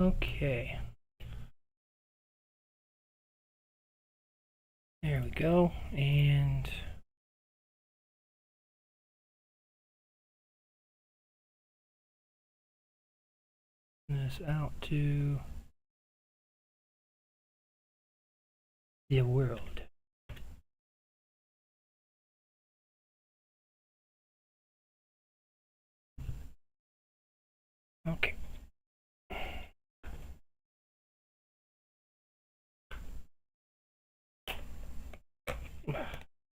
Okay. There we go. And this out to the world. Okay.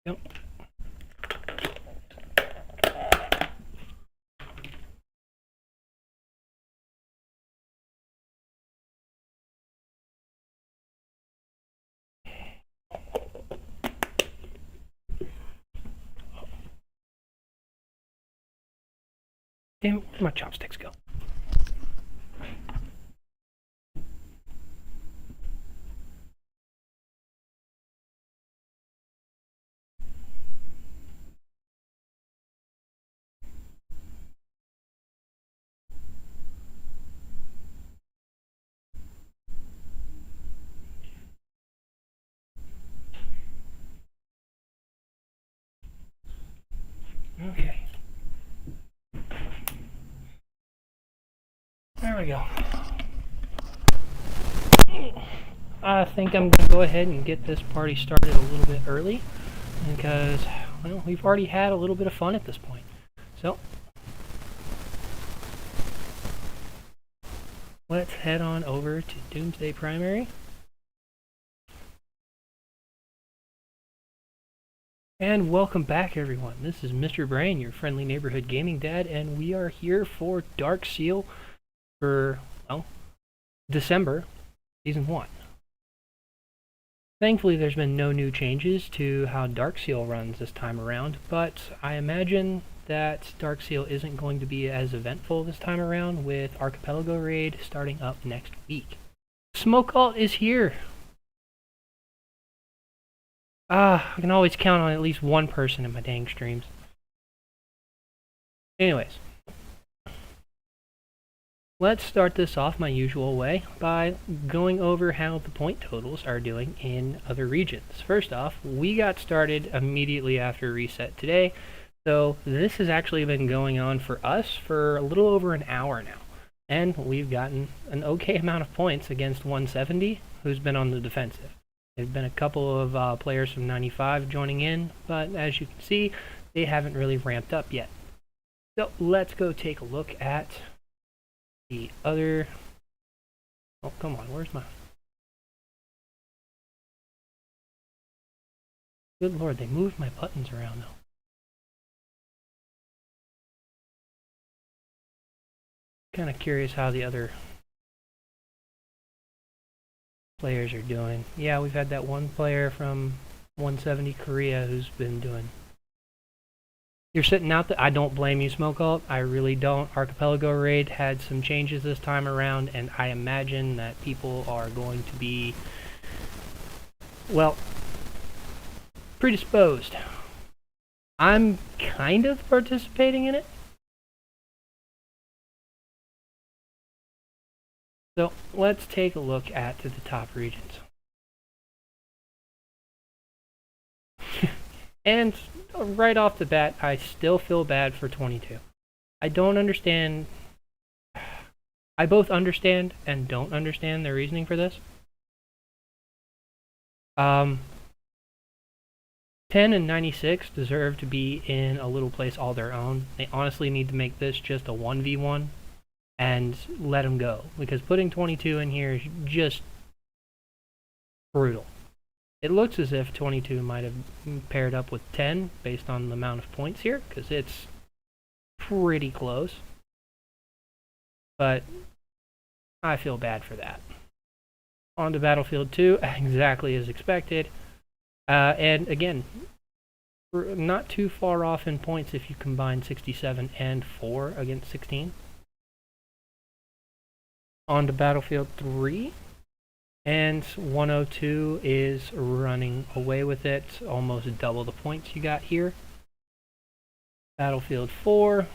Yep. Damn, where'd my chopsticks go? Okay. There we go. I think I'm going to go ahead and get this party started a little bit early because, well, we've already had a little bit of fun at this point. So, let's head on over to Doomsday Primary. And welcome back, everyone. This is Mr. Brain, your friendly neighborhood gaming dad, and we are here for Dark Seal for, well, December, Season 1. Thankfully, there's been no new changes to how Dark Seal runs this time around, but I imagine that Dark Seal isn't going to be as eventful this time around with Archipelago Raid starting up next week. Smoke Alt is here! I can always count on at least one person in my dang streams. Anyways, let's start this off my usual way by going over how the point totals are doing in other regions. First off, we got started immediately after reset today, so this has actually been going on for us for a little over an hour now. And we've gotten an okay amount of points against 170, who's been on the defensive. There have been a couple of players from 95 joining in, but as you can see, they haven't really ramped up yet. So let's go take a look at the other... Oh, come on, where's my... Good lord, they moved my buttons around though. Kind of curious how the other players are doing. Yeah, we've had that one player from 170 Korea who's been doing... You're sitting out there. I don't blame you, Smoke Alt. I really don't. Archipelago Raid had some changes this time around, and I imagine that people are going to be, well, predisposed. I'm kind of participating in it. So let's take a look at the top regions. And right off the bat, I still feel bad for 22. I don't understand. I both understand and don't understand their reasoning for this. 10 and 96 deserve to be in a little place all their own. They honestly need to make this just a 1v1 and let them go, because putting 22 in here is just brutal. It looks as if 22 might have paired up with 10 based on the amount of points here, because it's pretty close. But I feel bad for that. On to Battlefield 2, exactly as expected. And again, we're not too far off in points if you combine 67 and 4 against 16. On to Battlefield 3. And 102 is running away with it, almost double the points you got here. Battlefield 4.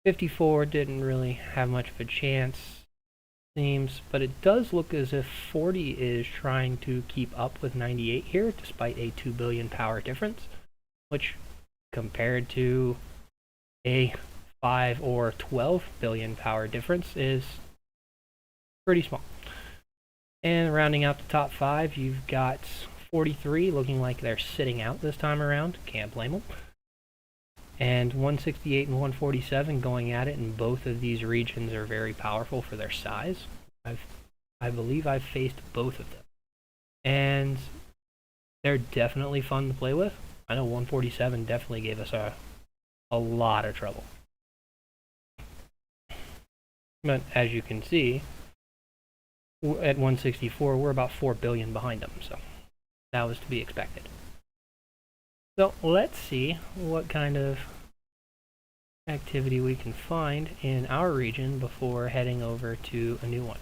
54 didn't really have much of a chance. seems, but it does look as if 40 is trying to keep up with 98 here, despite a 2 billion power difference, which compared to a 5 or 12 billion power difference is pretty small. And rounding out the top 5, you've got 43 looking like they're sitting out this time around. Can't blame them. And 168 and 147 going at it, and both of these regions are very powerful for their size. I believe I've faced both of them. And they're definitely fun to play with. I know 147 definitely gave us a lot of trouble. But as you can see, at 164, we're about 4 billion behind them, so that was to be expected. So let's see what kind of activity we can find in our region before heading over to a new one.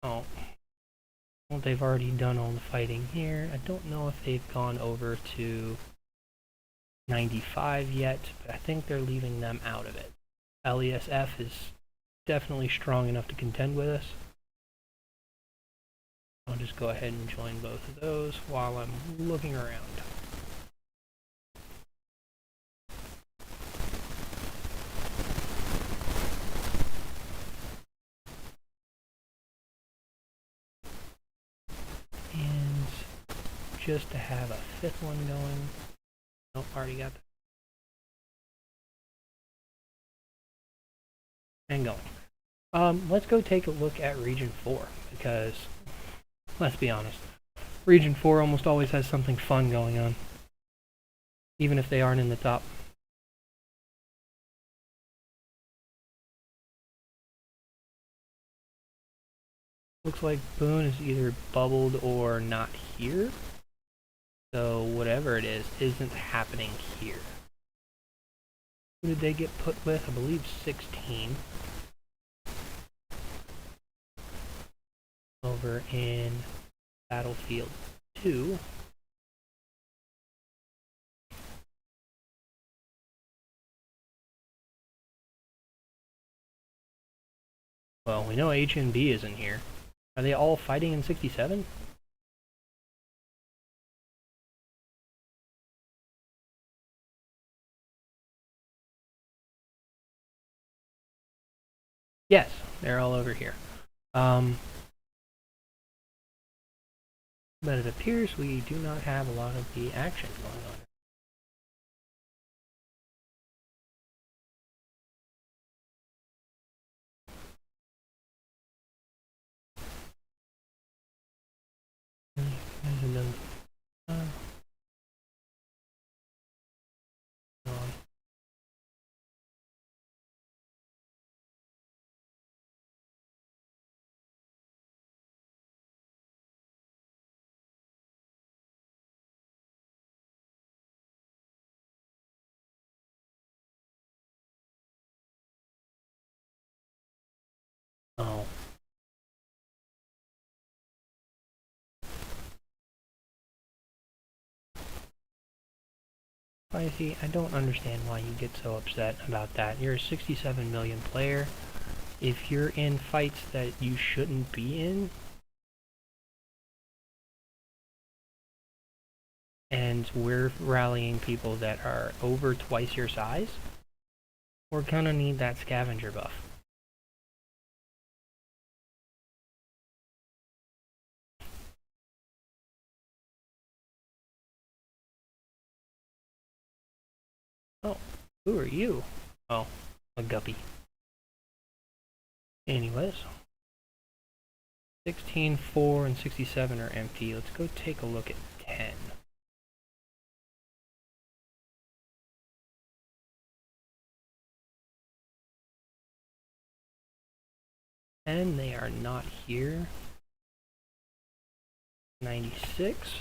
Oh, well, they've already done all the fighting here. I don't know if they've gone over to 95 yet, but I think they're leaving them out of it. LESF is definitely strong enough to contend with us. I'll just go ahead and join both of those while I'm looking around. And just to have a 5th one going. Nope, already got that. And going. Let's go take a look at Region 4, because, let's be honest, Region 4 almost always has something fun going on, even if they aren't in the top. Looks like Boone is either bubbled or not here, so whatever it is, isn't happening here. Who did they get put with? I believe 16. Over in Battlefield 2. Well, we know HNB is in here. Are they all fighting in 67? Yes, they're all over here. But it appears we do not have a lot of the action going on. Oh. Spicy, I don't understand why you get so upset about that. You're a 67 million player. If you're in fights that you shouldn't be in, and we're rallying people that are over twice your size, we're gonna need that scavenger buff. Oh, who are you? Oh, a guppy. Anyways, 16, 4, and 67 are empty. Let's go take a look at 10. And they are not here. 96.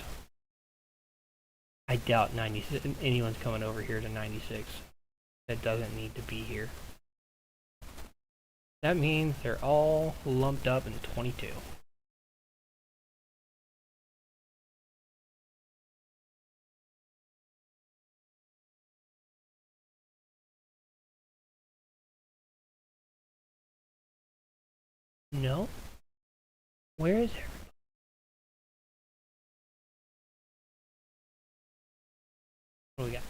I doubt 96. Anyone's coming over here to 96. That doesn't need to be here. That means they're all lumped up in 22. No? Where is it? What do we got?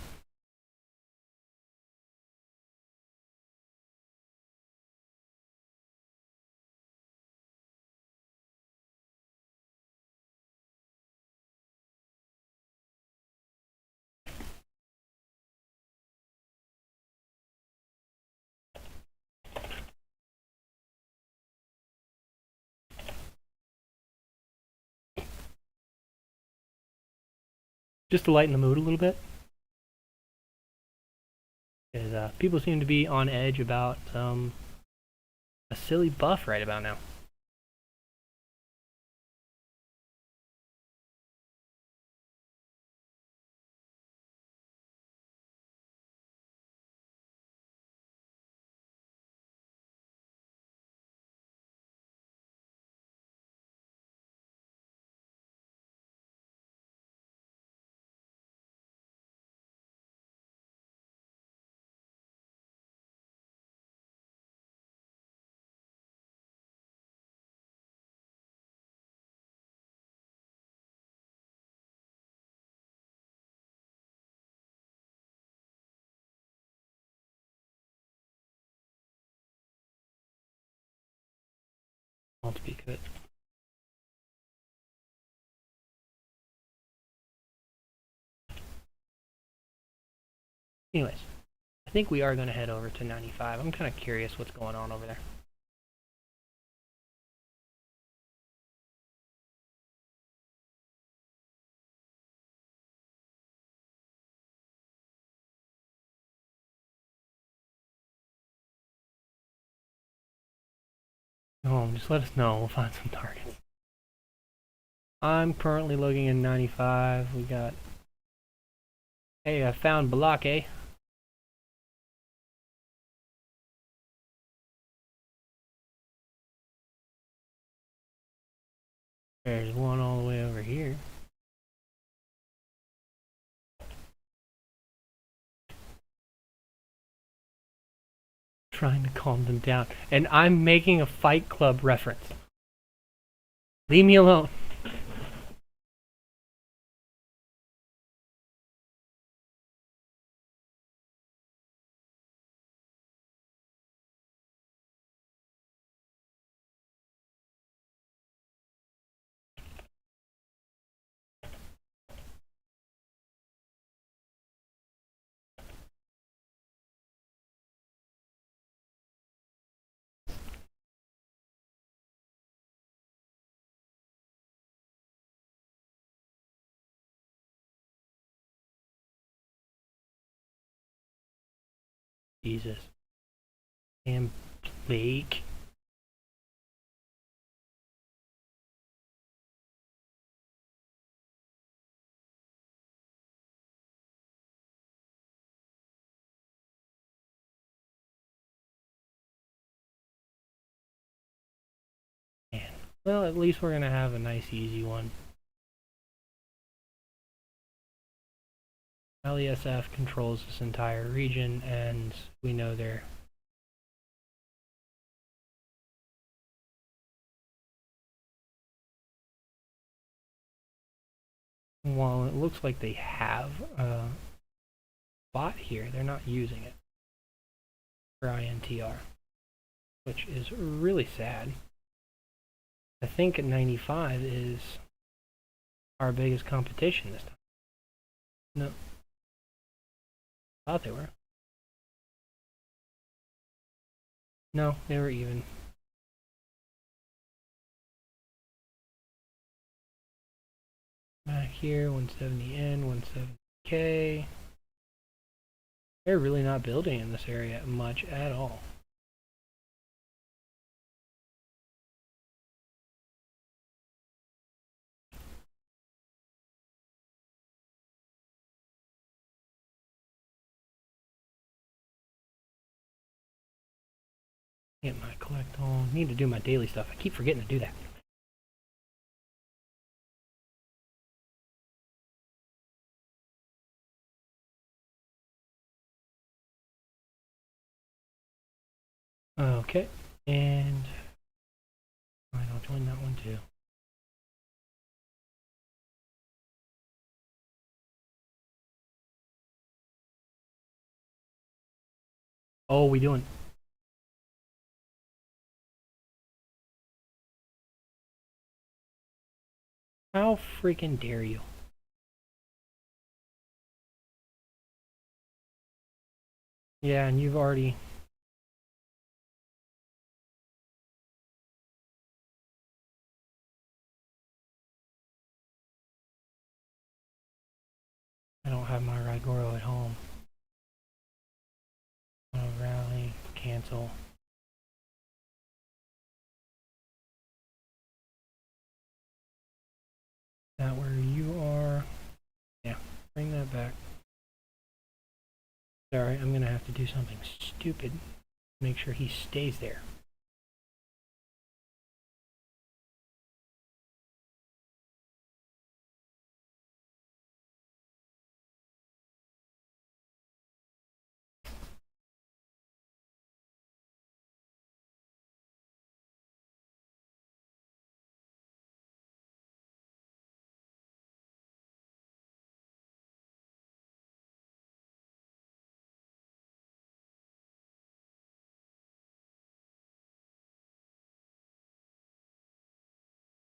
Just to lighten the mood a little bit. Because people seem to be on edge about a silly buff right about now. I won't speak of it. Anyways, I think we are going to head over to 95. I'm kind of curious what's going on over there. Oh, just let us know. We'll find some targets. I'm currently looking in 95. We got... Hey, I found Balake. There's one all the way over here. Trying to calm them down. And I'm making a Fight Club reference. Leave me alone. Jesus. And Blake. Man. Well, at least we're gonna have a nice easy one. LESF controls this entire region, and we know they're... While it looks like they have a bot here, they're not using it for INTR, which is really sad. I think 95 is our biggest competition this time. No. Thought they were. No, they were even. Back here, 170N, 170K. They're really not building in this area much at all. Get my collect all. Need to do my daily stuff. I keep forgetting to do that. Okay, and join that one too. Oh, we doing? How freaking dare you? Yeah, and you've already... I don't have my Rigoro at home. Rally, cancel. That where you are? Yeah, bring that back. Sorry, I'm gonna have to do something stupid. Make sure he stays there.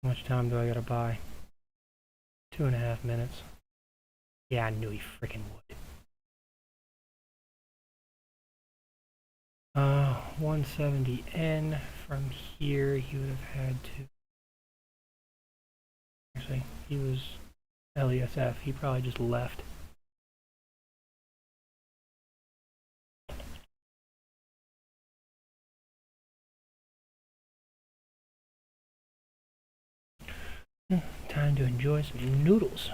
How much time do I gotta buy? 2.5 minutes. Yeah, I knew he freaking would. 170N. From here, he would have had to... Actually, he was LESF. He probably just left. Time to enjoy some noodles.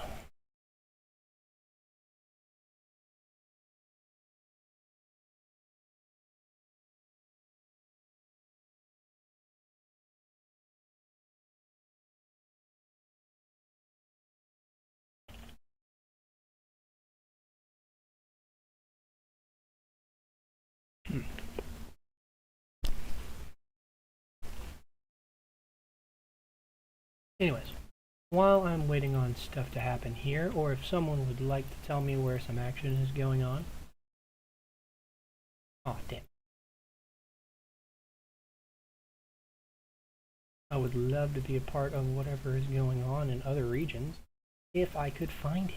Anyways, while I'm waiting on stuff to happen here, or if someone would like to tell me where some action is going on. Oh, damn. I would love to be a part of whatever is going on in other regions, if I could find it.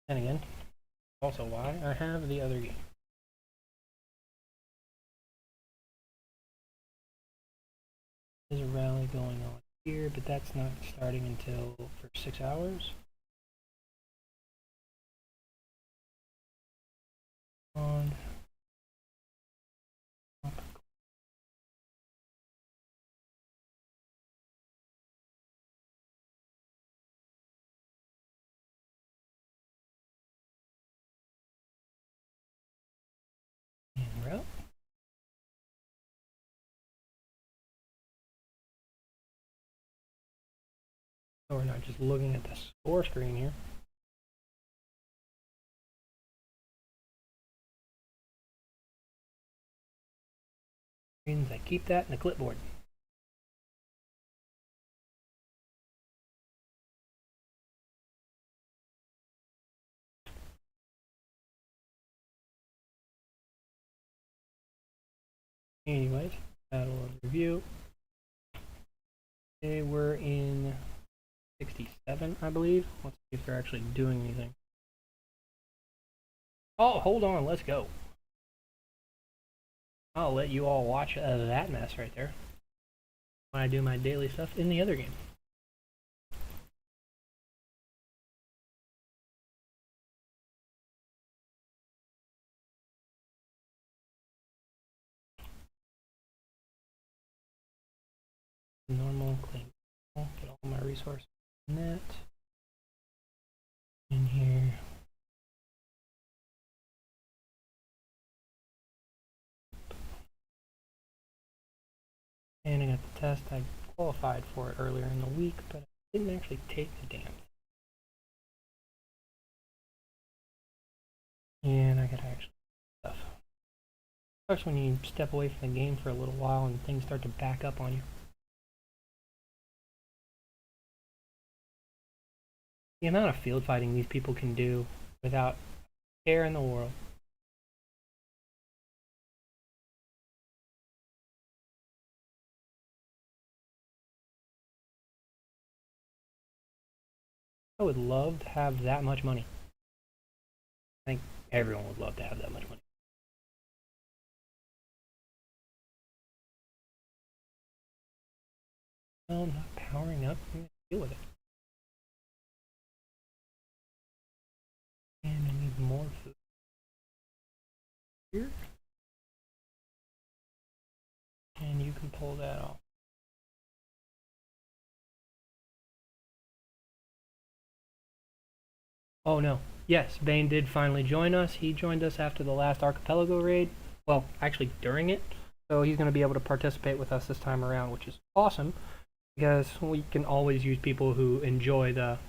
And again, also why I have the other game. There's a rally going on here, but that's not starting until for 6 hours. On. And route. So we're not just looking at the score screen here. Means I keep that in the clipboard. Anyways, battle review. Okay, we're in 67, I believe. Let's see if they're actually doing anything. Oh, hold on, let's go. I'll let you all watch that mess right there when I do my daily stuff in the other game. Normal, clean. Get all my resources in that. In here. And I got the test. I qualified for it earlier in the week, but I didn't actually take the damn thing. And I got actually stuff. Sucks when you step away from the game for a little while and things start to back up on you. The amount of field fighting these people can do without care in the world. I would love to have that much money. I think everyone would love to have that much money. No, I'm not powering up. I'm gonna deal with it. And I need more food. Here. And you can pull that off. Oh no. Yes, Bane did finally join us. He joined us after the last Archipelago raid. Well, actually during it. So he's going to be able to participate with us this time around, which is awesome. Because we can always use people who enjoy the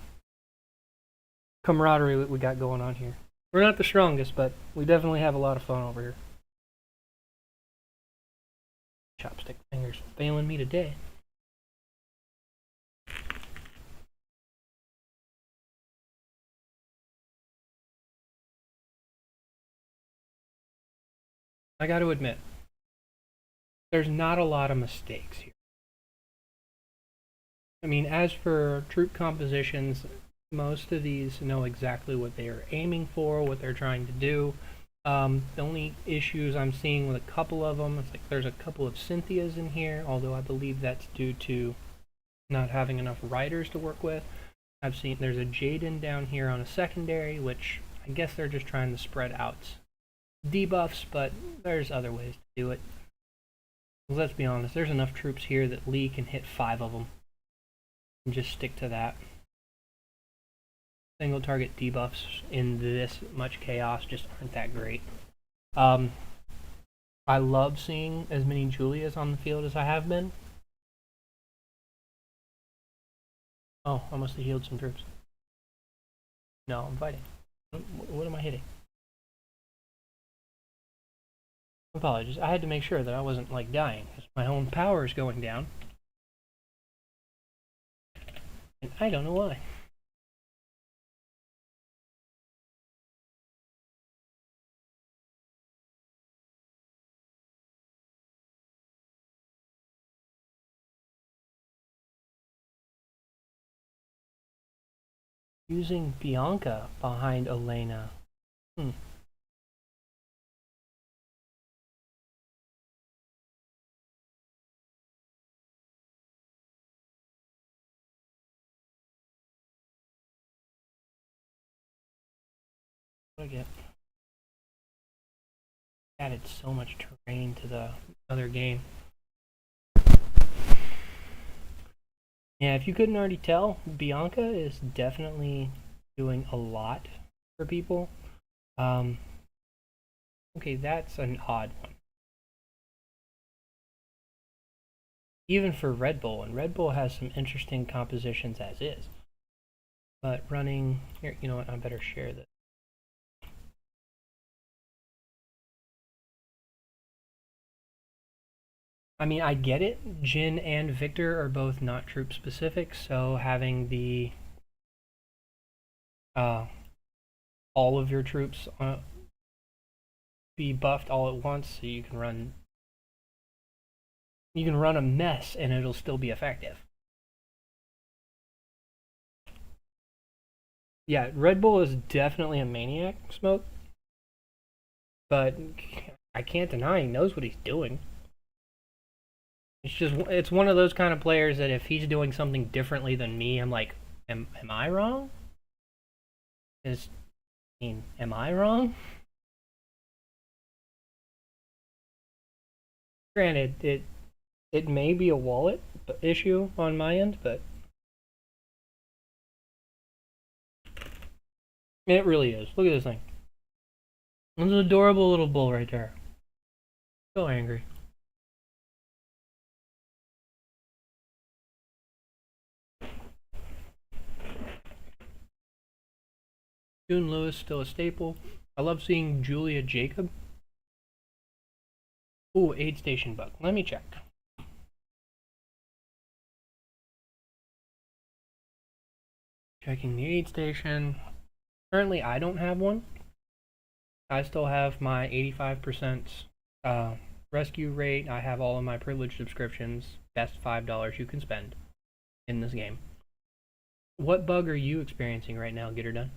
camaraderie that we got going on here. We're not the strongest, but we definitely have a lot of fun over here. Chopstick fingers failing me today. I got to admit, there's not a lot of mistakes here. I mean, as for troop compositions, most of these know exactly what they are aiming for, what they're trying to do. The only issues I'm seeing with a couple of them, it's like there's a couple of Cynthias in here, although I believe that's due to not having enough riders to work with. I've seen there's a Jaden down here on a secondary, which I guess they're just trying to spread out debuffs, but there's other ways to do it. Let's be honest, there's enough troops here that Lee can hit 5 of them. And just stick to that. Single target debuffs in this much chaos just aren't that great. I love seeing as many Julias on the field as I have been. Oh, I must have healed some troops. No, I'm fighting. What am I hitting? Apologies. I had to make sure that I wasn't like dying because my own power is going down. And I don't know why. Using Bianca behind Elena. What do I get? Added so much terrain to the other game. Yeah, if you couldn't already tell, Bianca is definitely doing a lot for people. Okay, that's an odd one. Even for Red Bull, and Red Bull has some interesting compositions as is. But running here, you know what? I better share this. I mean, I get it. Jin and Victor are both not troop specific, so having the all of your troops be buffed all at once, so you can run a mess and it'll still be effective. Yeah, Red Bull is definitely a maniac, Smoke, but I can't deny he knows what he's doing. It's one of those kind of players that if he's doing something differently than me, I'm like, am I wrong? Am I wrong? Granted, it may be a wallet issue on my end, but it really is. Look at this thing. It's an adorable little bull right there. So angry. June Lewis still a staple. I love seeing Julia Jacob. Ooh, aid station bug. Let me check. Checking the aid station. Currently, I don't have one. I still have my 85% rescue rate. I have all of my privilege subscriptions. Best $5 you can spend in this game. What bug are you experiencing right now, Get Her Done?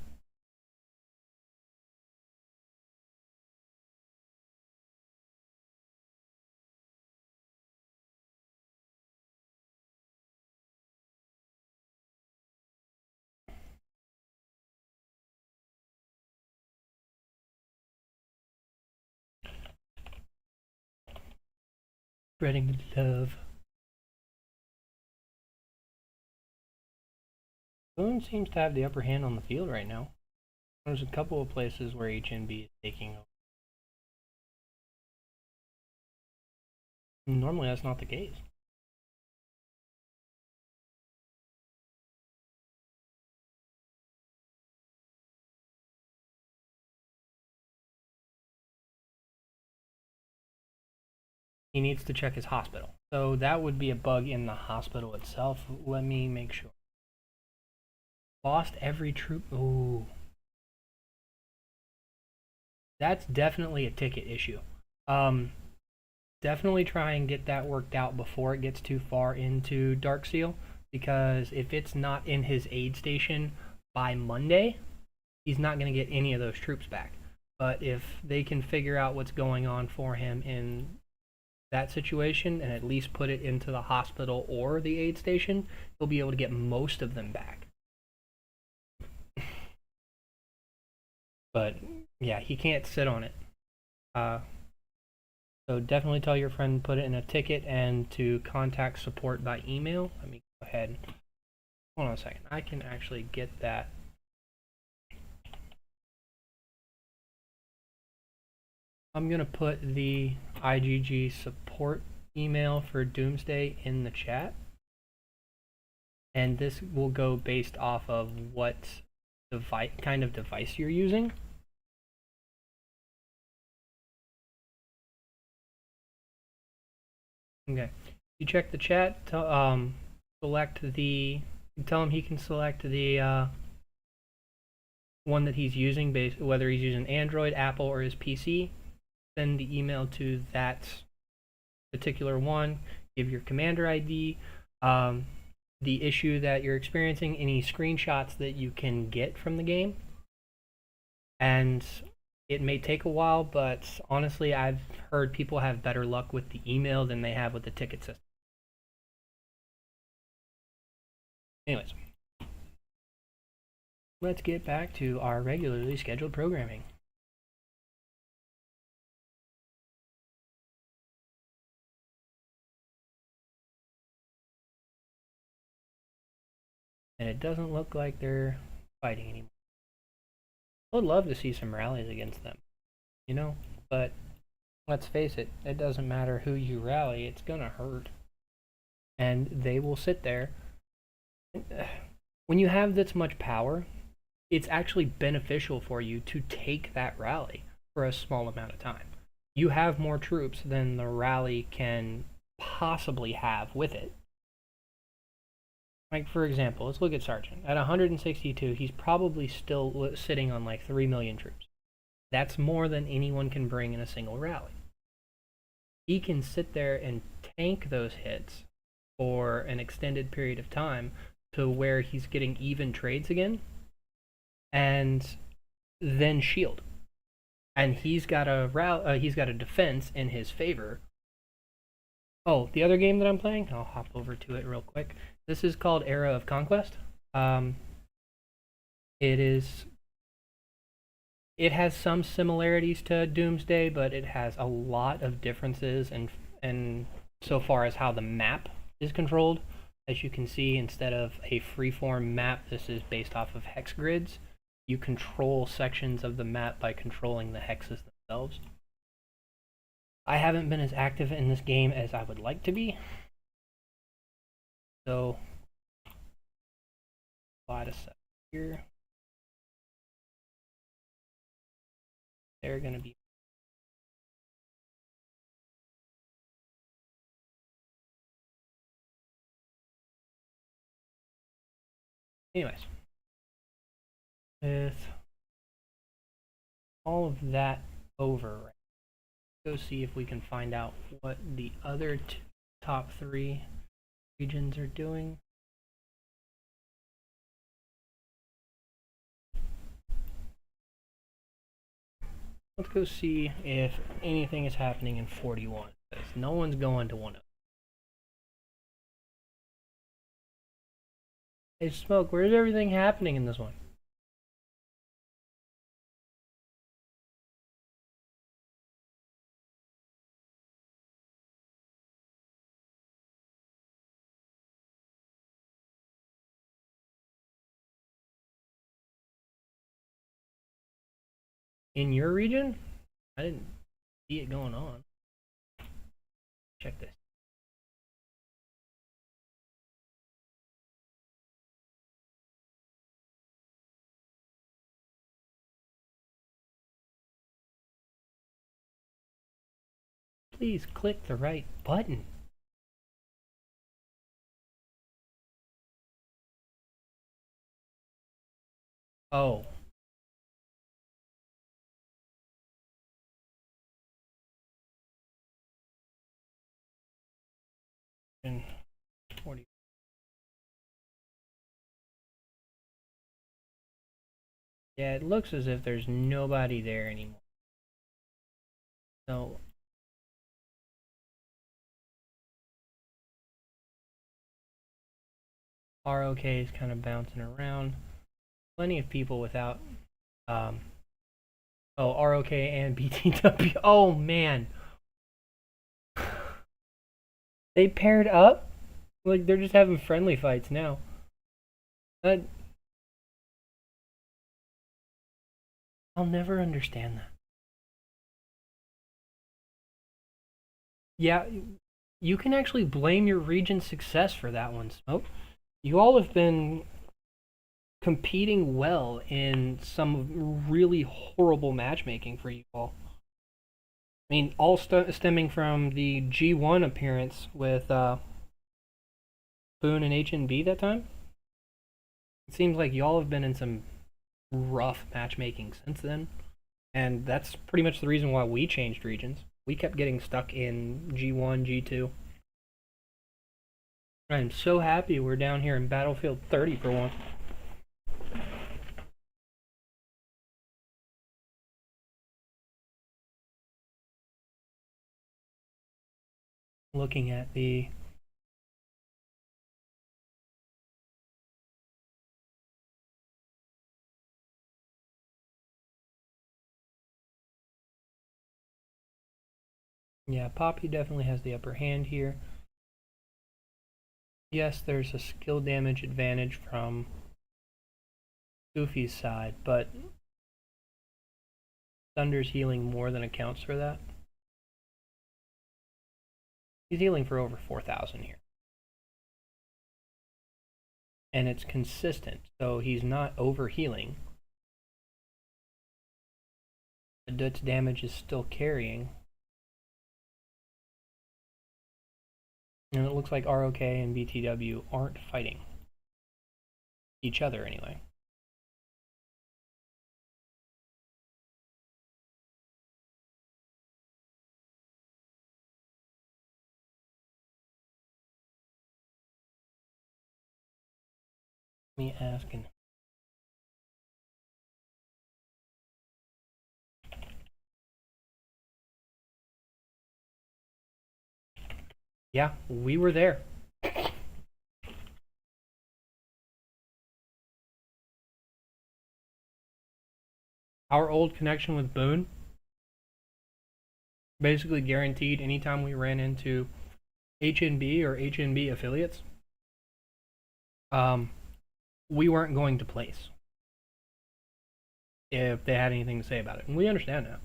Spreading the love. Boone seems to have the upper hand on the field right now. There's a couple of places where HNB is taking over. Normally that's not the case. He needs to check his hospital. So that would be a bug in the hospital itself. Let me make sure. Lost every troop. Ooh. That's definitely a ticket issue. Definitely try and get that worked out before it gets too far into Dark Seal, because if it's not in his aid station by Monday, he's not going to get any of those troops back. But if they can figure out what's going on for him in that situation and at least put it into the hospital or the aid station, he'll be able to get most of them back. But yeah, he can't sit on it. So definitely tell your friend to put it in a ticket and to contact support by email. Let me go ahead. Hold on a second. I can actually get that. I'm going to put the IGG support email for Doomsday in the chat. And this will go based off of what kind of device you're using. Okay. You check the chat. Select the. Tell him he can select the one that he's using, whether he's using Android, Apple, or his PC. Send the email to that particular one. Give your commander ID. The issue that you're experiencing, any screenshots that you can get from the game. And it may take a while, but honestly, I've heard people have better luck with the email than they have with the ticket system. Anyways, let's get back to our regularly scheduled programming. And it doesn't look like they're fighting anymore. I would love to see some rallies against them, you know? But let's face it, it doesn't matter who you rally, it's gonna hurt. And they will sit there. When you have this much power, it's actually beneficial for you to take that rally for a small amount of time. You have more troops than the rally can possibly have with it. Like, for example, let's look at Sergeant. At 162, he's probably still sitting on like 3 million troops. That's more than anyone can bring in a single rally. He can sit there and tank those hits for an extended period of time to where he's getting even trades again, and then shield. And he's got a defense in his favor. Oh, the other game that I'm playing, I'll hop over to it real quick. This is called Era of Conquest. It has some similarities to Doomsday, but it has a lot of differences and so far as how the map is controlled. As you can see, instead of a freeform map, this is based off of hex grids. You control sections of the map by controlling the hexes themselves. I haven't been as active in this game as I would like to be. So, apply to set here. They're going to be Anyways, with all of that over, go see if we can find out what the other top 3 regions are doing. Let's go see if anything is happening in 41, because no one's going to one of them. Hey, Smoke, where's everything happening in this one? In your region? I didn't see it going on. Check this. Please click the right button. Oh. And 40. Yeah, it looks as if there's nobody there anymore. So ROK is kind of bouncing around. Plenty of people without oh, ROK and BTW. Oh man. They paired up? Like they're just having friendly fights now. I'll never understand that. Yeah, you can actually blame your region's success for that one, Smoke. You all have been competing well in some really horrible matchmaking for you all. I mean, all stemming from the G1 appearance with Boone and HNB that time. It seems like y'all have been in some rough matchmaking since then, and that's pretty much the reason why we changed regions. We kept getting stuck in G1, G2. I'm so happy we're down here in Battlefield 30 for once. Looking at the yeah, Poppy definitely has the upper hand here. Yes, there's a skill damage advantage from Goofy's side, but Thunder's healing more than accounts for that. He's healing for over 4,000 here. And it's consistent, so he's not over healing. The Dutch damage is still carrying. And it looks like ROK and BTW aren't fighting each other anyway. Me asking. Yeah, we were there. Our old connection with Boone basically guaranteed anytime we ran into HNB or HNB affiliates, we weren't going to place if they had anything to say about it. And we understand that.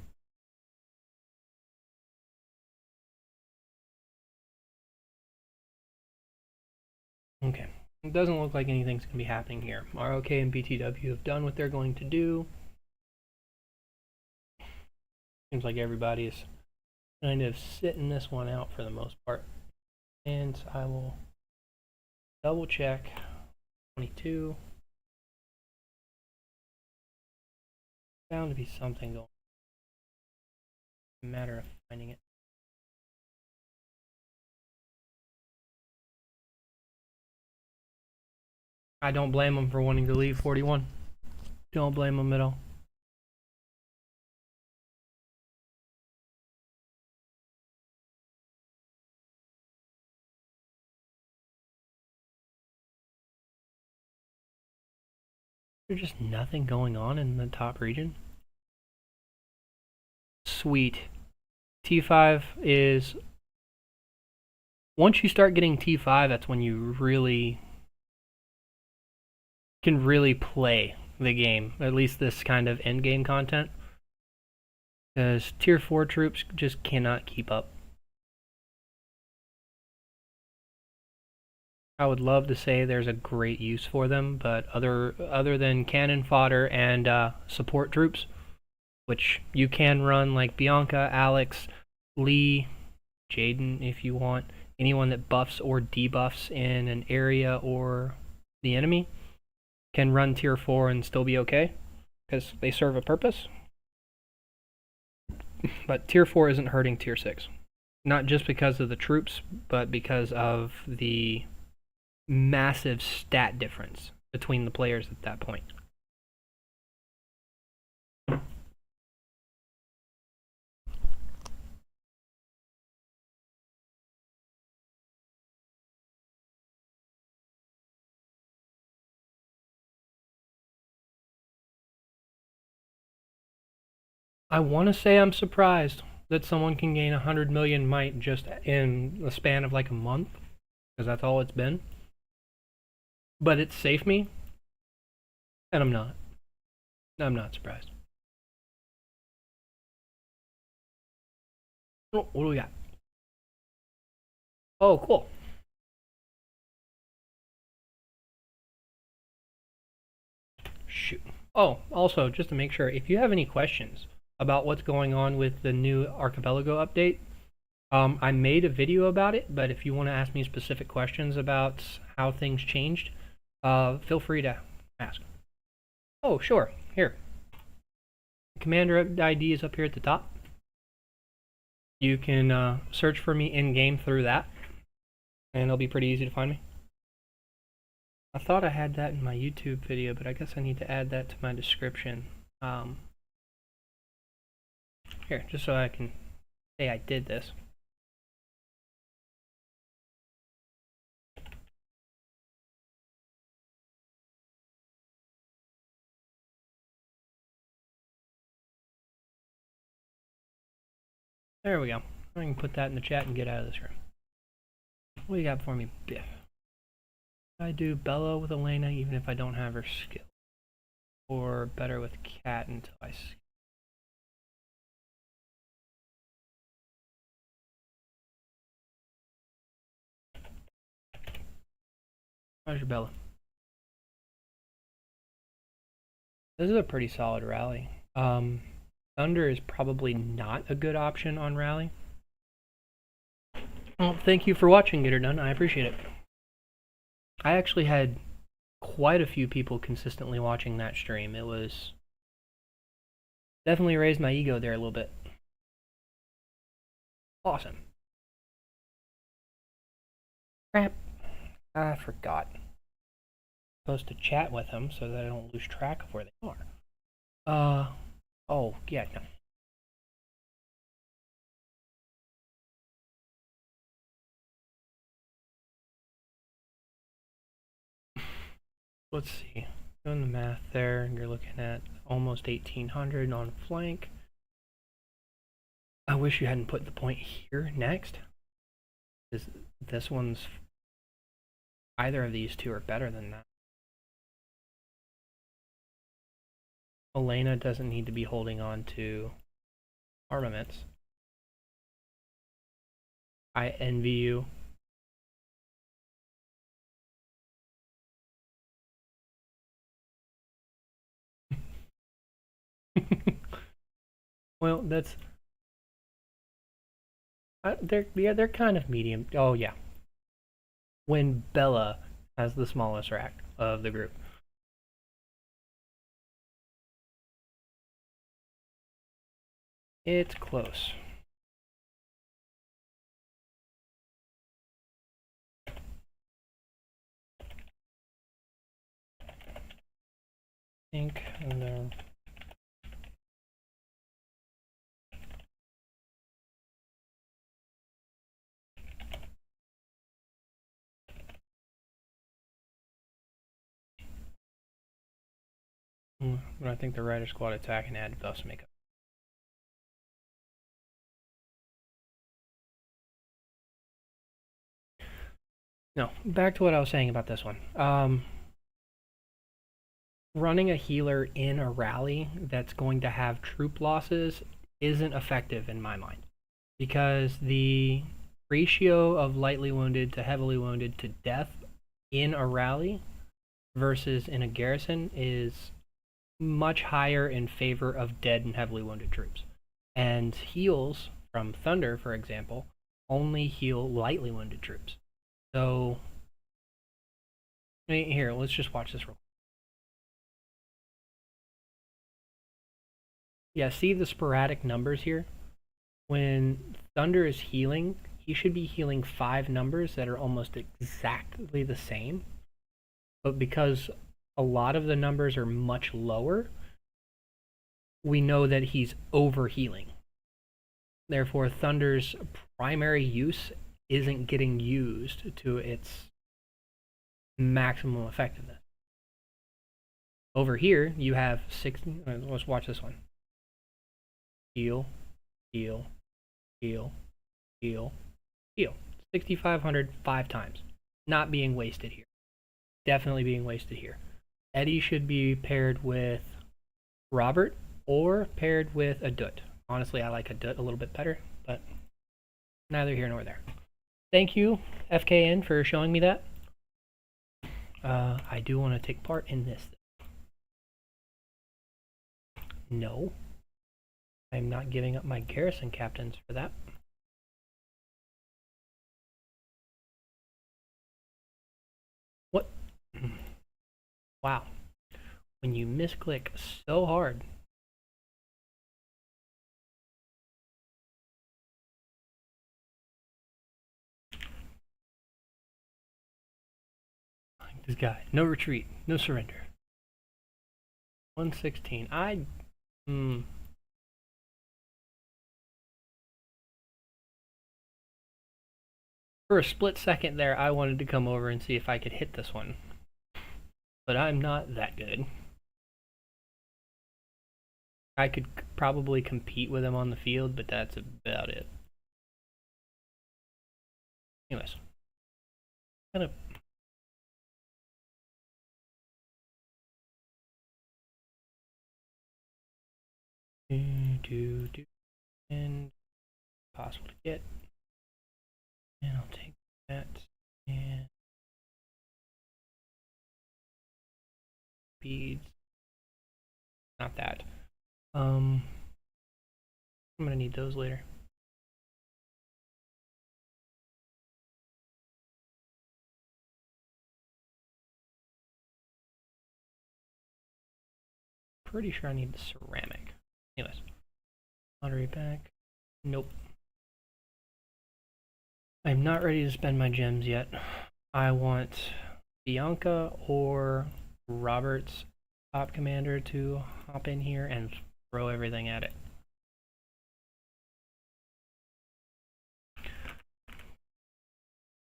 Okay. It doesn't look like anything's going to be happening here. ROK and BTW have done what they're going to do. Seems like everybody is kind of sitting this one out for the most part. And I will double check 22. Bound to be something going on. A matter of finding it. I don't blame them for wanting to leave 41. Don't blame them at all. There's just nothing going on in the top region. Sweet. T5 is... Once you start getting T5, that's when you really can really play the game. At least this kind of end-game content. Because Tier 4 troops just cannot keep up. I would love to say there's a great use for them, but other than cannon fodder and support troops, which you can run like Bianca, Alex, Lee, Jaden if you want, anyone that buffs or debuffs in an area or the enemy can run tier 4 and still be okay, because they serve a purpose. But tier 4 isn't hurting tier 6. Not just because of the troops, but because of the massive stat difference between the players at that point. I want to say I'm surprised that someone can gain 100 million might just in the span of like a month, because that's all it's been. But it's safe me, and I'm not. I'm not surprised. Oh, what do we got? Oh, cool. Shoot. Oh, also, just to make sure, if you have any questions about what's going on with the new Archipelago update, I made a video about it, but if you want to ask me specific questions about how things changed, feel free to ask. Oh, sure. Here. Commander ID is up here at the top. You can search for me in-game through that, and it'll be pretty easy to find me. I thought I had that in my YouTube video, but I guess I need to add that to my description. Here, just so I can say I did this. There we go. I can put that in the chat and get out of this room. What do you got for me, Biff? I do Bella with Elena even if I don't have her skill. Or better with Cat until I skill. How's your Bella? This is a pretty solid rally. Thunder is probably not a good option on rally. Well, thank you for watching, Get Her Done. I appreciate it. I actually had quite a few people consistently watching that stream. It was definitely raised my ego there a little bit. Awesome. Crap. I forgot. I'm supposed to chat with them so that I don't lose track of where they are. Oh, yeah, no. Let's see. Doing the math there, you're looking at almost 1800 on flank. I wish you hadn't put the point here next. This one's... Either of these two are better than that. Elena doesn't need to be holding on to armaments. I envy you. Well, that's... they're kind of medium. Oh, yeah. When Bella has the smallest rack of the group. It's close. I think the but I think the Rider Squad attack and add buffs make up. No, back to what I was saying about this one. Running a healer in a rally that's going to have troop losses isn't effective in my mind, because the ratio of lightly wounded to heavily wounded to death in a rally versus in a garrison is much higher in favor of dead and heavily wounded troops. And heals from Thunder, for example, only heal lightly wounded troops. So, here, let's just watch this real quick. Yeah, see the sporadic numbers here? When Thunder is healing, he should be healing 5 numbers that are almost exactly the same. But because a lot of the numbers are much lower, we know that he's overhealing. Therefore, Thunder's primary use isn't getting used to its maximum effectiveness. Over here, you have 60. Let's watch this one. Heal, heal, heal, heal, heal. 6,500 5 times. Not being wasted here. Definitely being wasted here. Eddie should be paired with Robert or paired with a Dut. Honestly, I like a Dut a little bit better, but neither here nor there. Thank you, FKN, for showing me that. I do want to take part in this. No. I'm not giving up my garrison captains for that. What? Wow. When you misclick so hard. This guy. No retreat. No surrender. 116. For a split second there, I wanted to come over and see if I could hit this one. But I'm not that good. I could probably compete with him on the field, but that's about it. Anyways. Kind of. And possible to get. And I'll take that and beads. Not that. I'm gonna need those later. Pretty sure I need the ceramic. Anyways. Lottery back. Nope. I'm not ready to spend my gems yet. I want Bianca or Robert's top commander to hop in here and throw everything at it.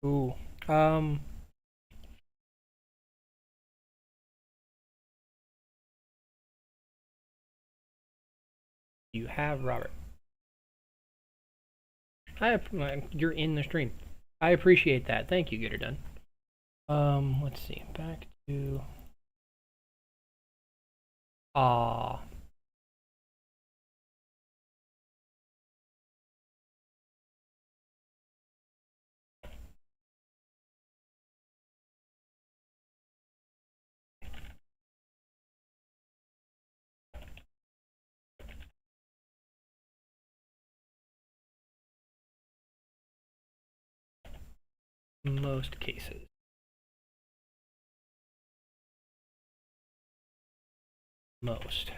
Ooh. You have Robert. You're in the stream. I appreciate that. Thank you, Get Her Done. Let's see. Back to. Most cases. Most.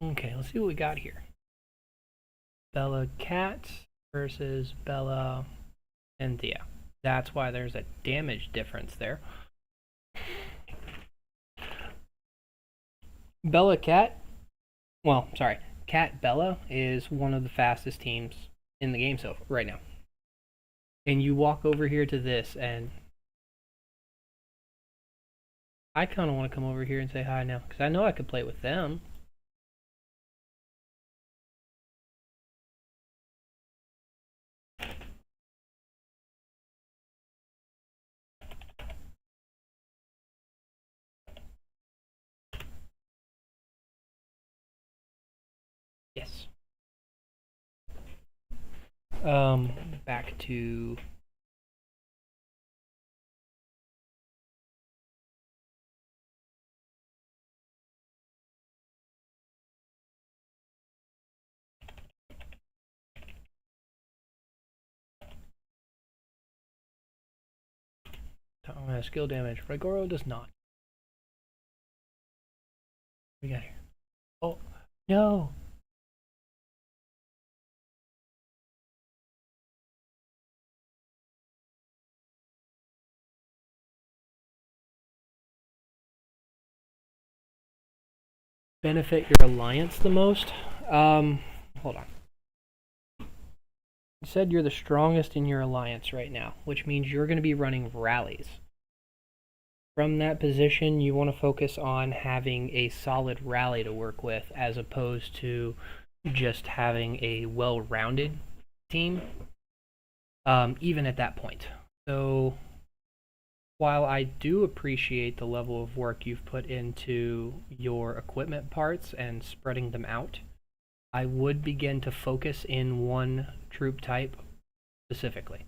Okay, let's see what we got here. Bella Cat versus Bella Cynthia. That's why there's a damage difference there. Bella Cat, well, sorry, Cat Bella is one of the fastest teams in the game so right now. And you walk over here to this, and I kind of want to come over here and say hi now because I know I could play with them. Yes. Back to skill damage. Rigoro does not. We got here. Oh no! Benefit your alliance the most? Hold on. You said you're the strongest in your alliance right now, which means you're going to be running rallies. From that position, you want to focus on having a solid rally to work with as opposed to just having a well-rounded team, even at that point. So while I do appreciate the level of work you've put into your equipment parts and spreading them out, I would begin to focus in one troop type specifically.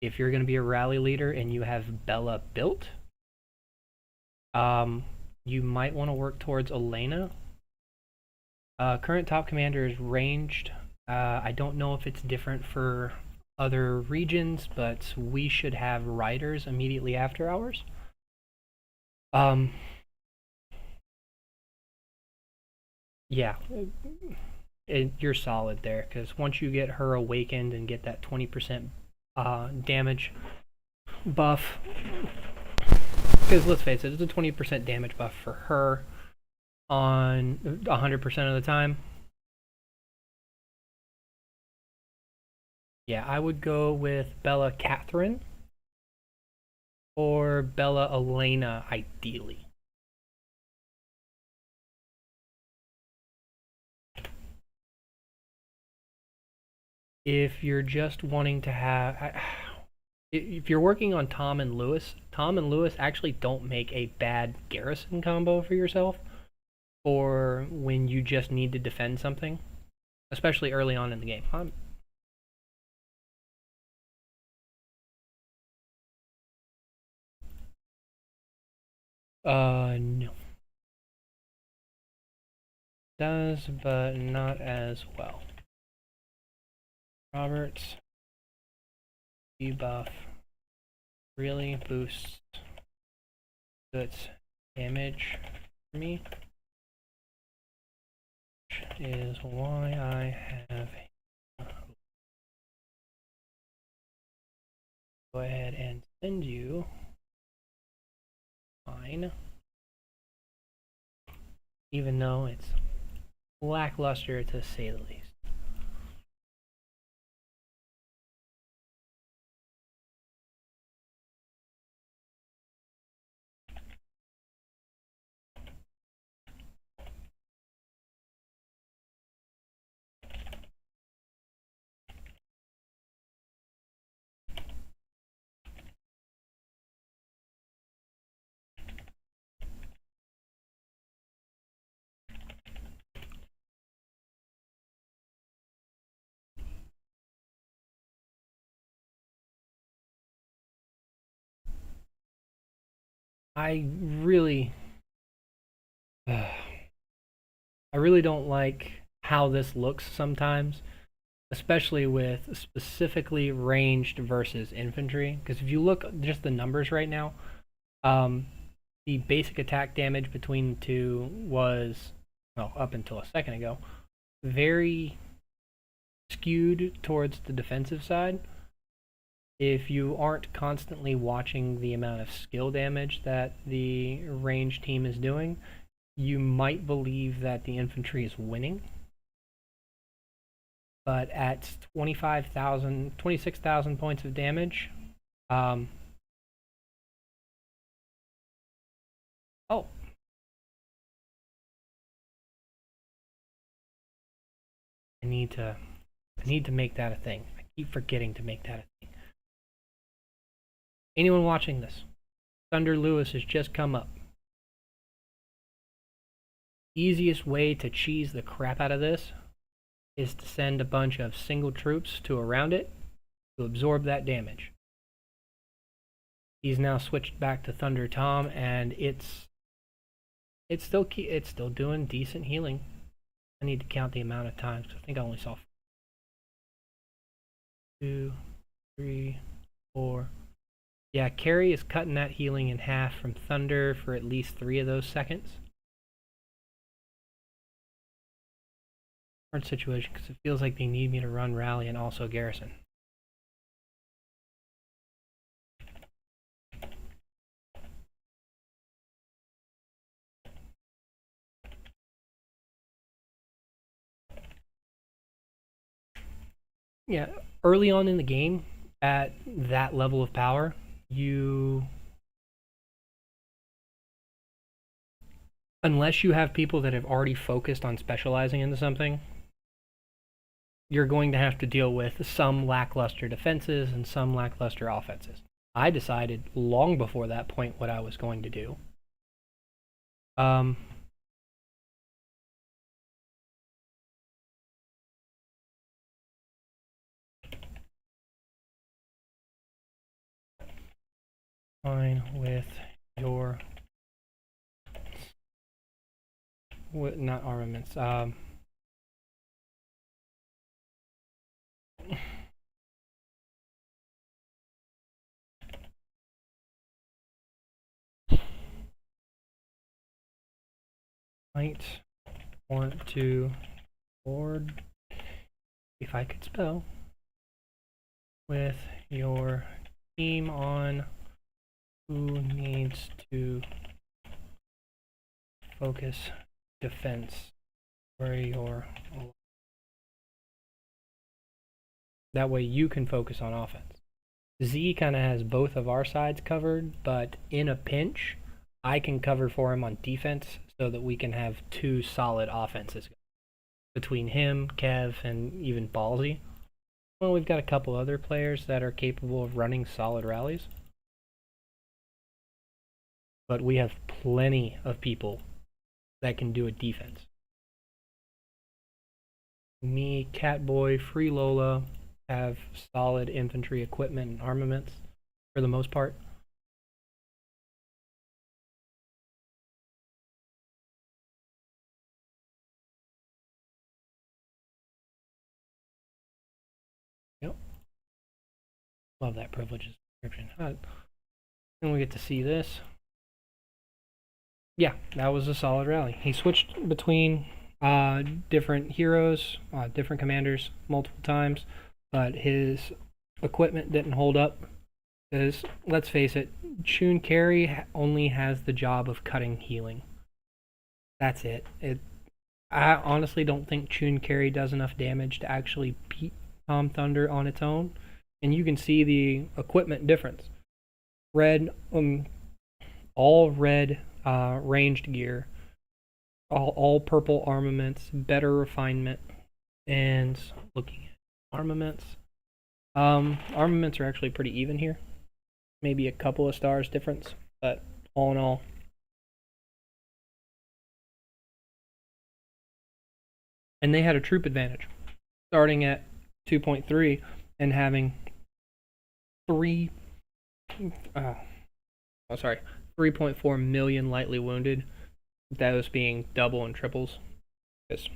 If you're going to be a rally leader and you have Bella built, you might want to work towards Elena. Current top commander is ranged. I don't know if it's different for other regions, but we should have riders immediately after ours. Yeah, you're solid there, because once you get her awakened and get that 20% damage buff, because let's face it, it's a 20% damage buff for her on 100% of the time. Yeah, I would go with Bella Catherine or Bella Elena, ideally. If you're just wanting to have, if you're working on Tom and Lewis actually don't make a bad garrison combo for yourself, or when you just need to defend something, especially early on in the game. No. Does, but not as well. Roberts debuff really boosts its damage for me, which is why I have go ahead and send you mine, even though it's lackluster to say the least. I really I really don't like how this looks sometimes, especially with specifically ranged versus infantry. Because if you look at just the numbers right now, the basic attack damage between the two was well, up until a second ago, very skewed towards the defensive side. If you aren't constantly watching the amount of skill damage that the range team is doing, you might believe that the infantry is winning. But at 26,000 points of damage, oh, I need to make that a thing. I keep forgetting to make that a thing. Anyone watching this? Thunder Lewis has just come up. Easiest way to cheese the crap out of this is to send a bunch of single troops to around it to absorb that damage. He's now switched back to Thunder Tom, and it's still doing decent healing. I need to count the amount of times. I think I only saw 2, 3, 4. Yeah, Carrie is cutting that healing in half from Thunder for at least 3 of those seconds. Hard situation because it feels like they need me to run rally and also garrison. Yeah, early on in the game, at that level of power, unless you have people that have already focused on specializing into something, you're going to have to deal with some lackluster defenses and some lackluster offenses. I decided long before that point what I was going to do. Fine with your not armaments. Might want to board, if I could spell, with your team on who needs to focus defense where your, that way you can focus on offense. Z kind of has both of our sides covered, but in a pinch, I can cover for him on defense so that we can have 2 solid offenses between him, Kev, and even Ballsy. Well, we've got a couple other players that are capable of running solid rallies. But we have plenty of people that can do a defense. Me, Catboy, Free Lola have solid infantry equipment and armaments for the most part. Yep. Love that privileges description. And we get to see this. Yeah, that was a solid rally. He switched between different heroes, different commanders multiple times, but his equipment didn't hold up. Because, let's face it, Chun Carry only has the job of cutting healing. That's it. I honestly don't think Chun Carry does enough damage to actually beat Tom Thunder on its own. And you can see the equipment difference. Red, all red ranged gear, all purple armaments, better refinement, and looking at armaments. Armaments are actually pretty even here. Maybe a couple of stars difference, but all in all. And they had a troop advantage, starting at 2.3 and having 3.4 million lightly wounded. Those being double and triples. Because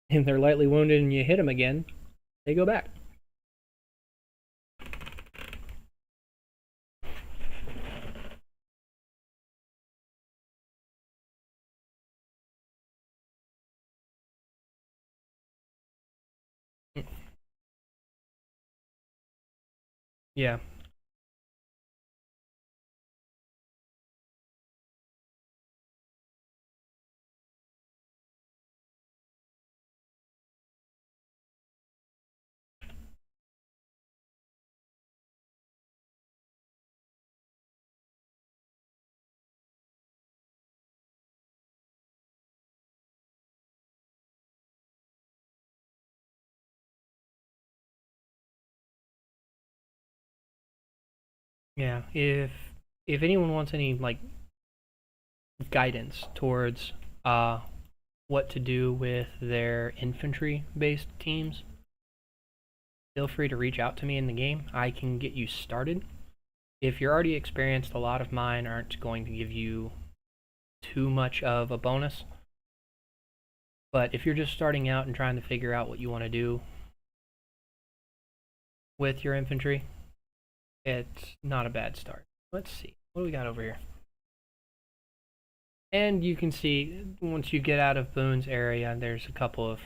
if they're lightly wounded and you hit them again, they go back. Yeah. Yeah. If anyone wants any like guidance towards what to do with their infantry based teams, feel free to reach out to me in the game. I can get you started. If you're already experienced, a lot of mine aren't going to give you too much of a bonus. But if you're just starting out and trying to figure out what you want to do with your infantry, it's not a bad start. Let's see. What do we got over here? And you can see, once you get out of Boone's area, there's a couple of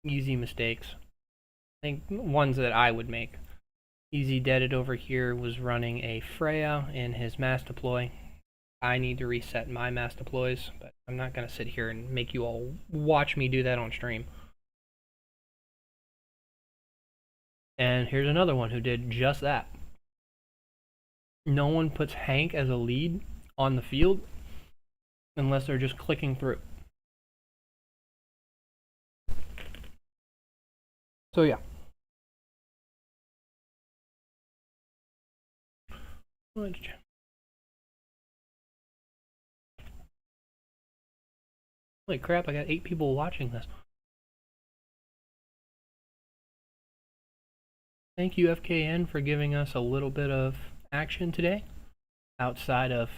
easy mistakes. I think ones that I would make. Easy Deaded over here was running a Freya in his mass deploy. I need to reset my mass deploys, but I'm not going to sit here and make you all watch me do that on stream. And here's another one who did just that. No one puts Hank as a lead on the field unless they're just clicking through. So yeah. Holy crap, I got 8 people watching this. Thank you, FKN, for giving us a little bit of action today outside of,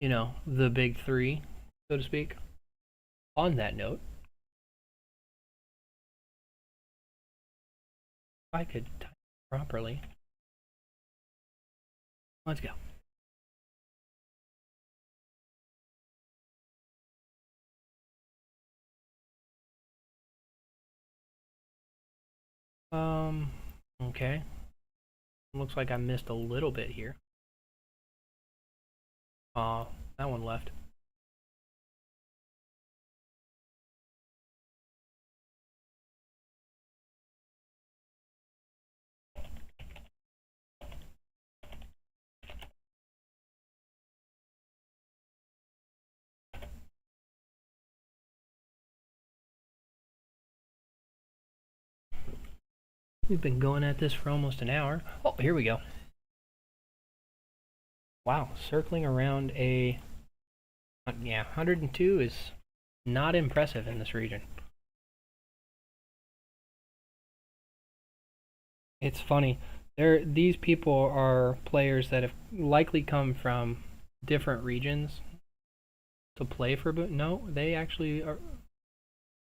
you know, the big three, so to speak. On that note, if I could type properly. Let's go. Okay. Looks like I missed a little bit here. That one left. We've been going at this for almost an hour. Oh, here we go. Wow, circling around a... Yeah, 102 is not impressive in this region. It's funny. These people are players that have likely come from different regions to play for Boone. No, they actually are.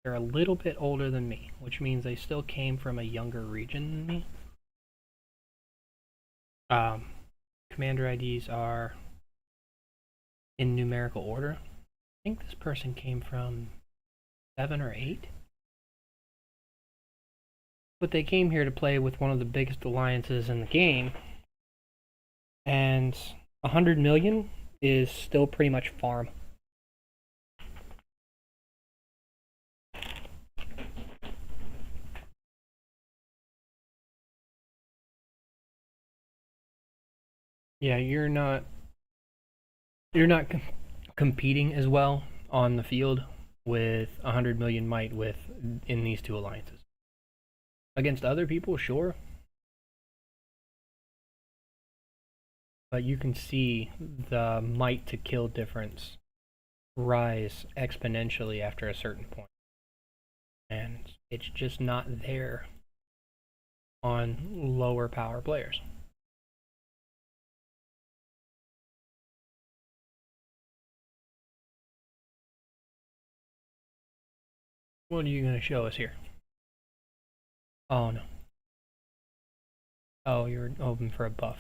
They're a little bit older than me, which means they still came from a younger region than me. Commander IDs are in numerical order. I think this person came from 7 or 8. But they came here to play with one of the biggest alliances in the game. And 100 million is still pretty much farm. Yeah, you're not competing as well on the field with 100 million might in these two alliances. Against other people, sure. But you can see the might to kill difference rise exponentially after a certain point. And it's just not there on lower power players. What are you going to show us here? Oh no. Oh, you're open for a buff.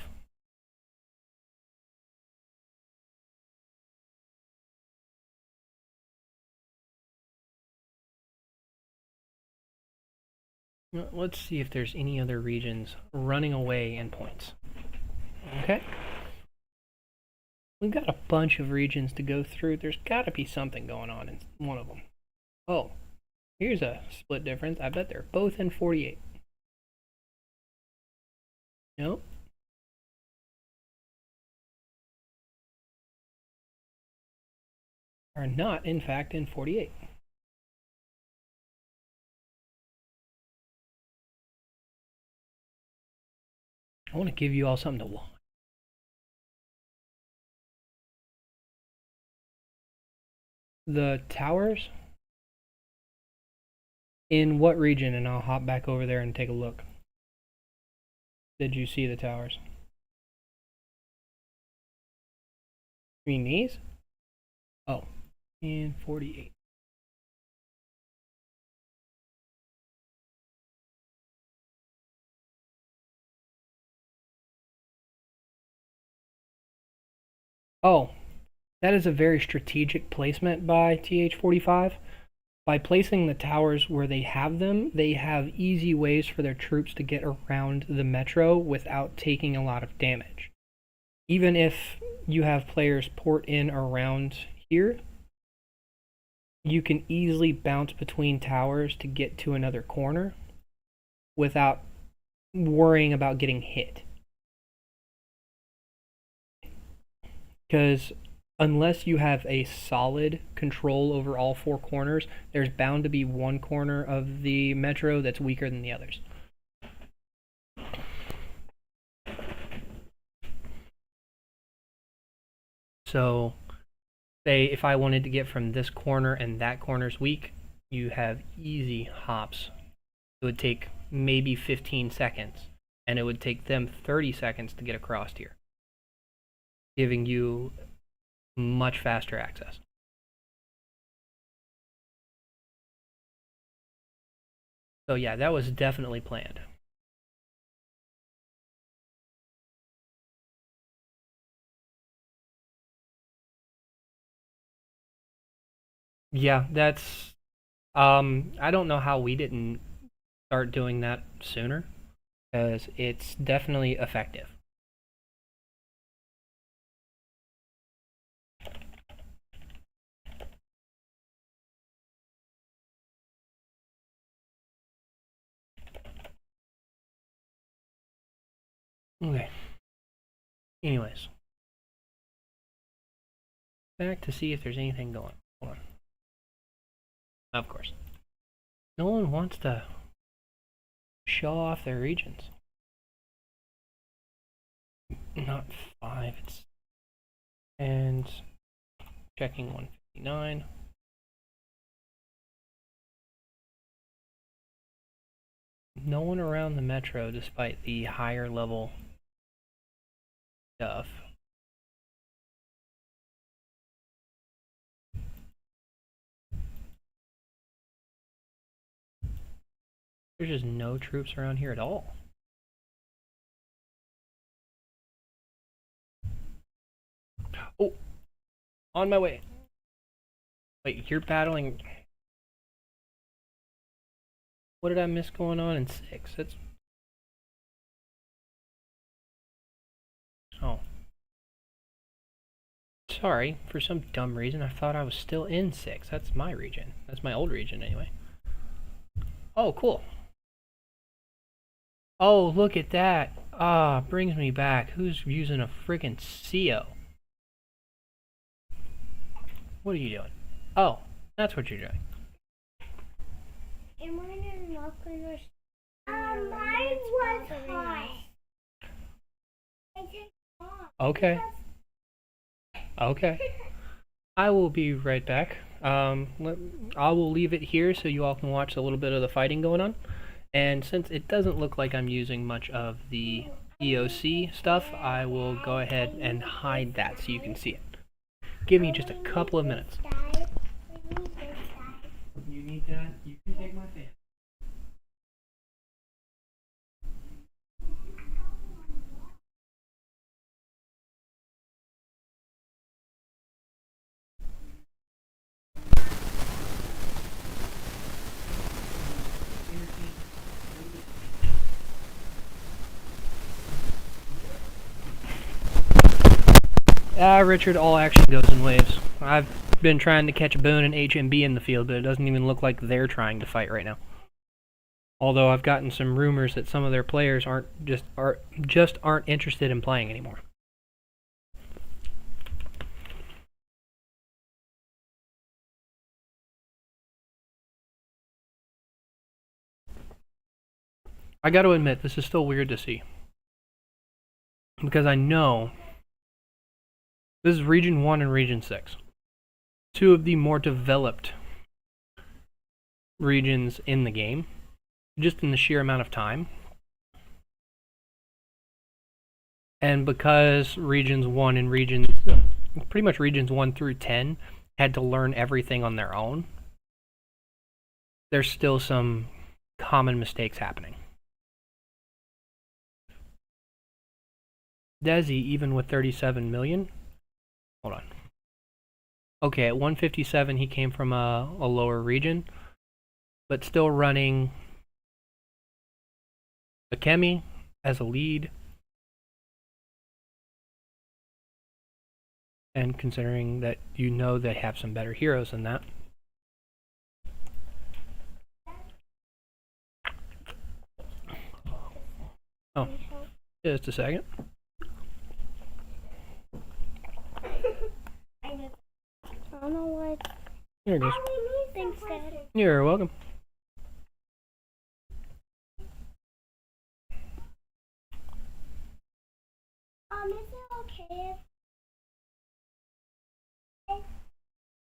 Let's see if there's any other regions running away in points. Okay. We've got a bunch of regions to go through. There's got to be something going on in one of them. Oh, here's a split difference. I bet they're both in 48. Nope. Are not, in fact, in 48. I want to give you all something to watch. The towers? In what region? And I'll hop back over there and take a look. Did you see the towers? You mean these? Oh, in 48. Oh, that is a very strategic placement by TH45. By placing the towers where they have them, they have easy ways for their troops to get around the metro without taking a lot of damage. Even if you have players port in around here, you can easily bounce between towers to get to another corner without worrying about getting hit. Because unless you have a solid control over all four corners, there's bound to be one corner of the metro that's weaker than the others. So, say if I wanted to get from this corner and that corner's weak, you have easy hops. It would take maybe 15 seconds, and it would take them 30 seconds to get across here, giving you much faster access. So yeah, that was definitely planned. Yeah, that's I don't know how we didn't start doing that sooner, because it's definitely effective. Okay. Anyways, back to see if there's anything going on. Of course. No one wants to show off their regions. Not 5, it's... And checking 159. No one around the metro despite the higher level stuff. There's just no troops around here at all. Oh, on my way. Wait, you're battling... What did I miss going on in 6? It's... Oh. Sorry, for some dumb reason I thought I was still in 6. That's my region. That's my old region anyway. Oh, cool. Oh, look at that. Ah, brings me back. Who's using a freaking CO? What are you doing? Oh, that's what you're doing. And mine is not going to... mine was hot. Okay. Okay. I will be right back. I will leave it here so you all can watch a little bit of the fighting going on. And since it doesn't look like I'm using much of the EOC stuff, I will go ahead and hide that so you can see it. Give me just a couple of minutes. You need that? You can take my fan. Richard, all action goes in waves. I've been trying to catch Boone and HMB in the field, but it doesn't even look like they're trying to fight right now. Although I've gotten some rumors that some of their players aren't interested in playing anymore. I got to admit, this is still weird to see. Because I know this is Region 1 and Region 6. Two of the more developed regions in the game, just in the sheer amount of time. And because Regions 1 and pretty much Regions 1 through 10 had to learn everything on their own, there's still some common mistakes happening. Desi, even with 37 million? Hold on. Okay, at 157 he came from a lower region, but still running Akemi as a lead. And considering that you know they have some better heroes than that. Oh, just a second. I don't know what. Here it goes. Thanks, Dad. You're welcome. Is it okay if...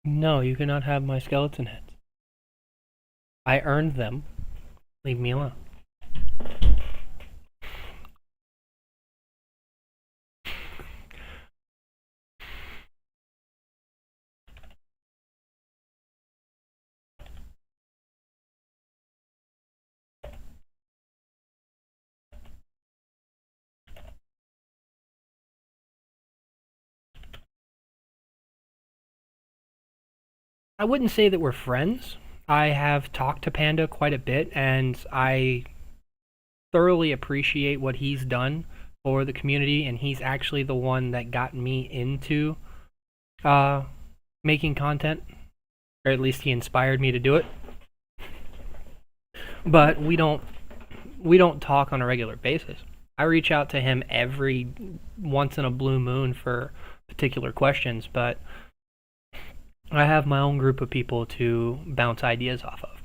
No, you cannot have my skeleton heads. I earned them. Leave me alone. I wouldn't say that we're friends. I have talked to Panda quite a bit, and I thoroughly appreciate what he's done for the community, and he's actually the one that got me into making content, or at least he inspired me to do it. But we don't talk on a regular basis. I reach out to him every once in a blue moon for particular questions, but I have my own group of people to bounce ideas off of.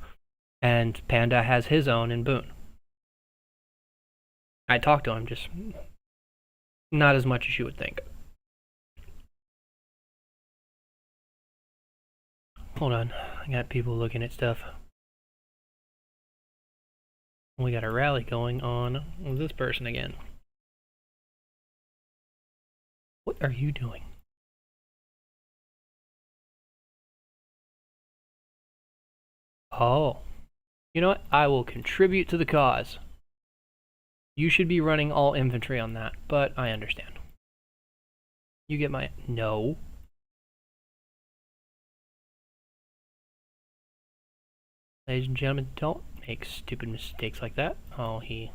And Panda has his own in Boone. I talk to him, just not as much as you would think. Hold on, I got people looking at stuff. We got a rally going on with this person again. What are you doing? Oh. You know what? I will contribute to the cause. You should be running all infantry on that, but I understand. You get my... No. Ladies and gentlemen, don't make stupid mistakes like that. Oh, he...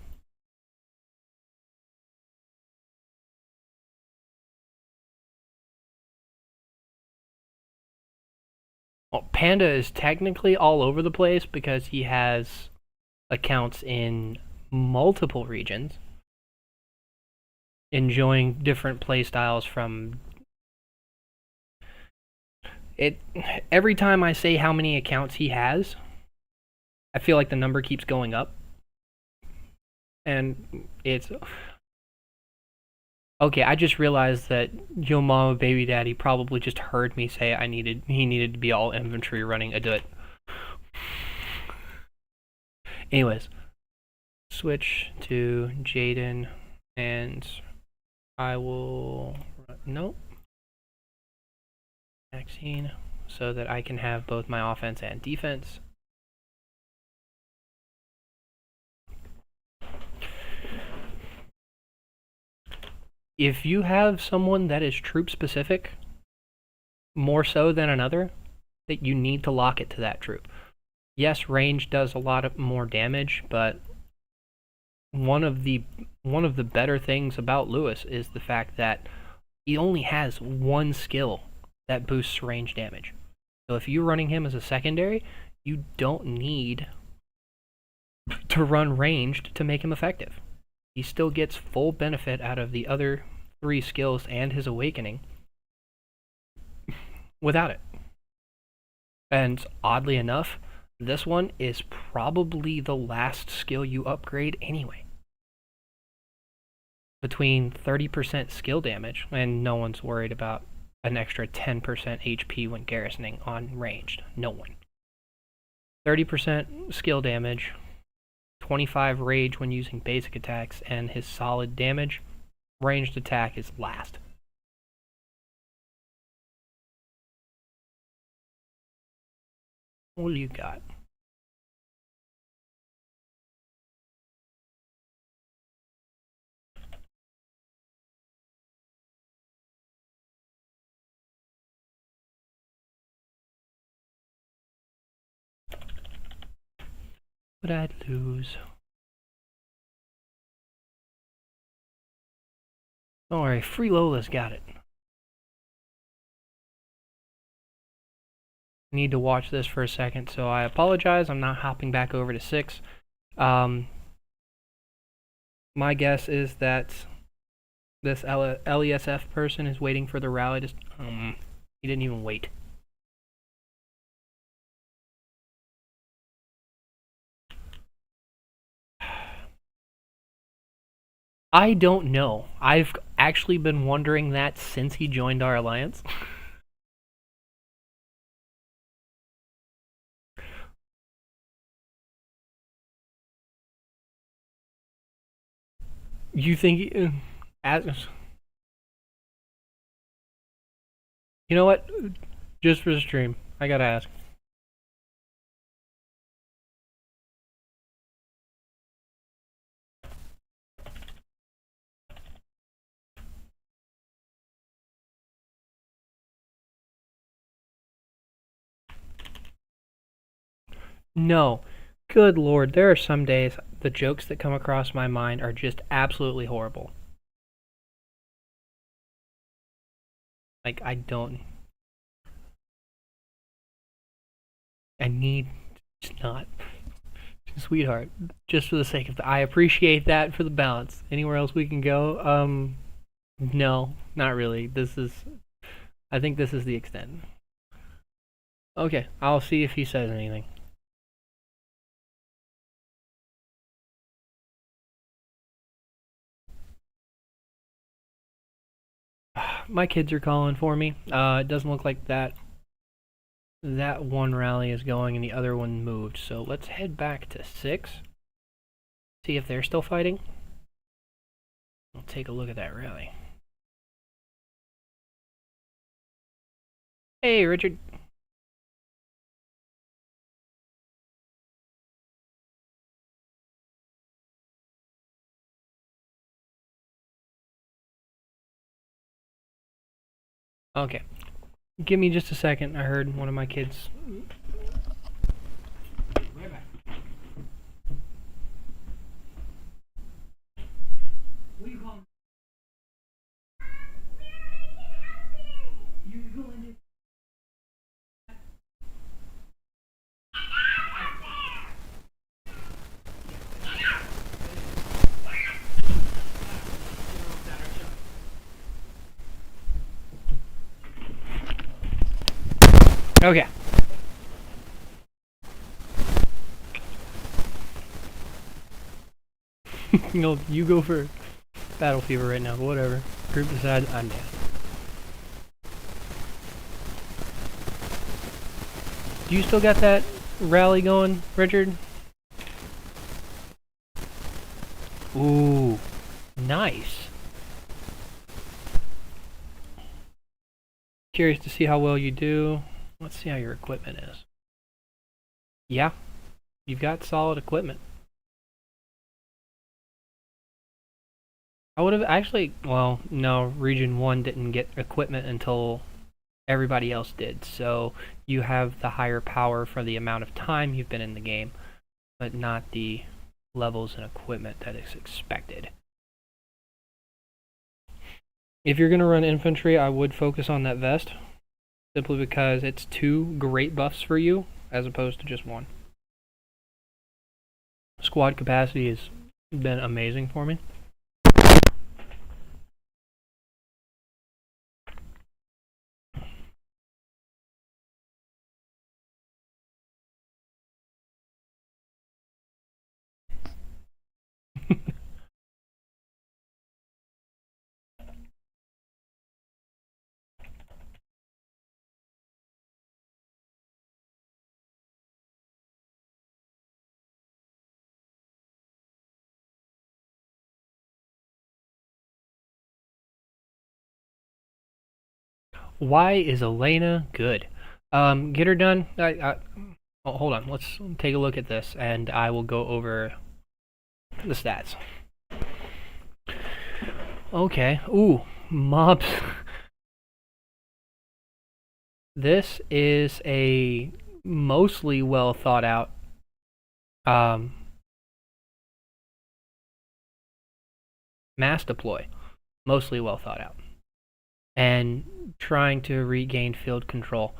Well, Panda is technically all over the place because he has accounts in multiple regions, enjoying different playstyles from... Every time I say how many accounts he has, I feel like the number keeps going up. And it's... Okay, I just realized that Yo Mama Baby Daddy probably just heard me say he needed to be all infantry running a Adut. Anyways, switch to Jaden, and I will... Nope. Maxine, so that I can have both my offense and defense. If you have someone that is troop specific, more so than another, that you need to lock it to that troop. Yes, range does a lot more damage, but one of the better things about Lewis is the fact that he only has one skill that boosts range damage. So if you're running him as a secondary, you don't need to run ranged to make him effective. He still gets full benefit out of the other 3 skills and his awakening without it. And oddly enough, this one is probably the last skill you upgrade anyway. Between 30% skill damage, and no one's worried about an extra 10% HP when garrisoning on ranged. No one. 30% skill damage, 25 rage when using basic attacks, and his solid damage. Ranged attack is last. What do you got? But I'd lose. Don't worry, Free Lola's got it. Need to watch this for a second, so I apologize. I'm not hopping back over to 6. My guess is that this LESF person is waiting for the rally to... he didn't even wait. I don't know. I've actually been wondering that since he joined our alliance. You think you know what? Just for the stream, I gotta ask. No. Good lord, there are some days the jokes that come across my mind are just absolutely horrible. Like, I don't... I need... Just not... Sweetheart, just for the sake of I appreciate that for the balance. Anywhere else we can go? No, not really. I think this is the extent. Okay, I'll see if he says anything. My kids are calling for me. It doesn't look like that one rally is going and the other one moved. So let's head back to 6. See if they're still fighting. I'll take a look at that rally. Hey, Richard. Okay. Give me just a second. I heard one of my kids. Right back. What do you call him? You go in. Okay. No, you go for Battle Fever right now. Whatever. Group decides I'm down. Do you still got that rally going, Richard? Ooh, nice. Curious to see how well you do. Let's see how your equipment is. Yeah, you've got solid equipment. I would have actually, well, no, Region 1 didn't get equipment until everybody else did, so you have the higher power for the amount of time you've been in the game, but not the levels and equipment that is expected. If you're going to run infantry, I would focus on that vest, simply because it's 2 great buffs for you, as opposed to just 1. Squad capacity has been amazing for me. Why is Elena good? Get her done. Oh, hold on. Let's take a look at this, and I will go over the stats. Okay. Ooh, mobs. This is a mostly well thought out mass deploy. Mostly well thought out. And trying to regain field control.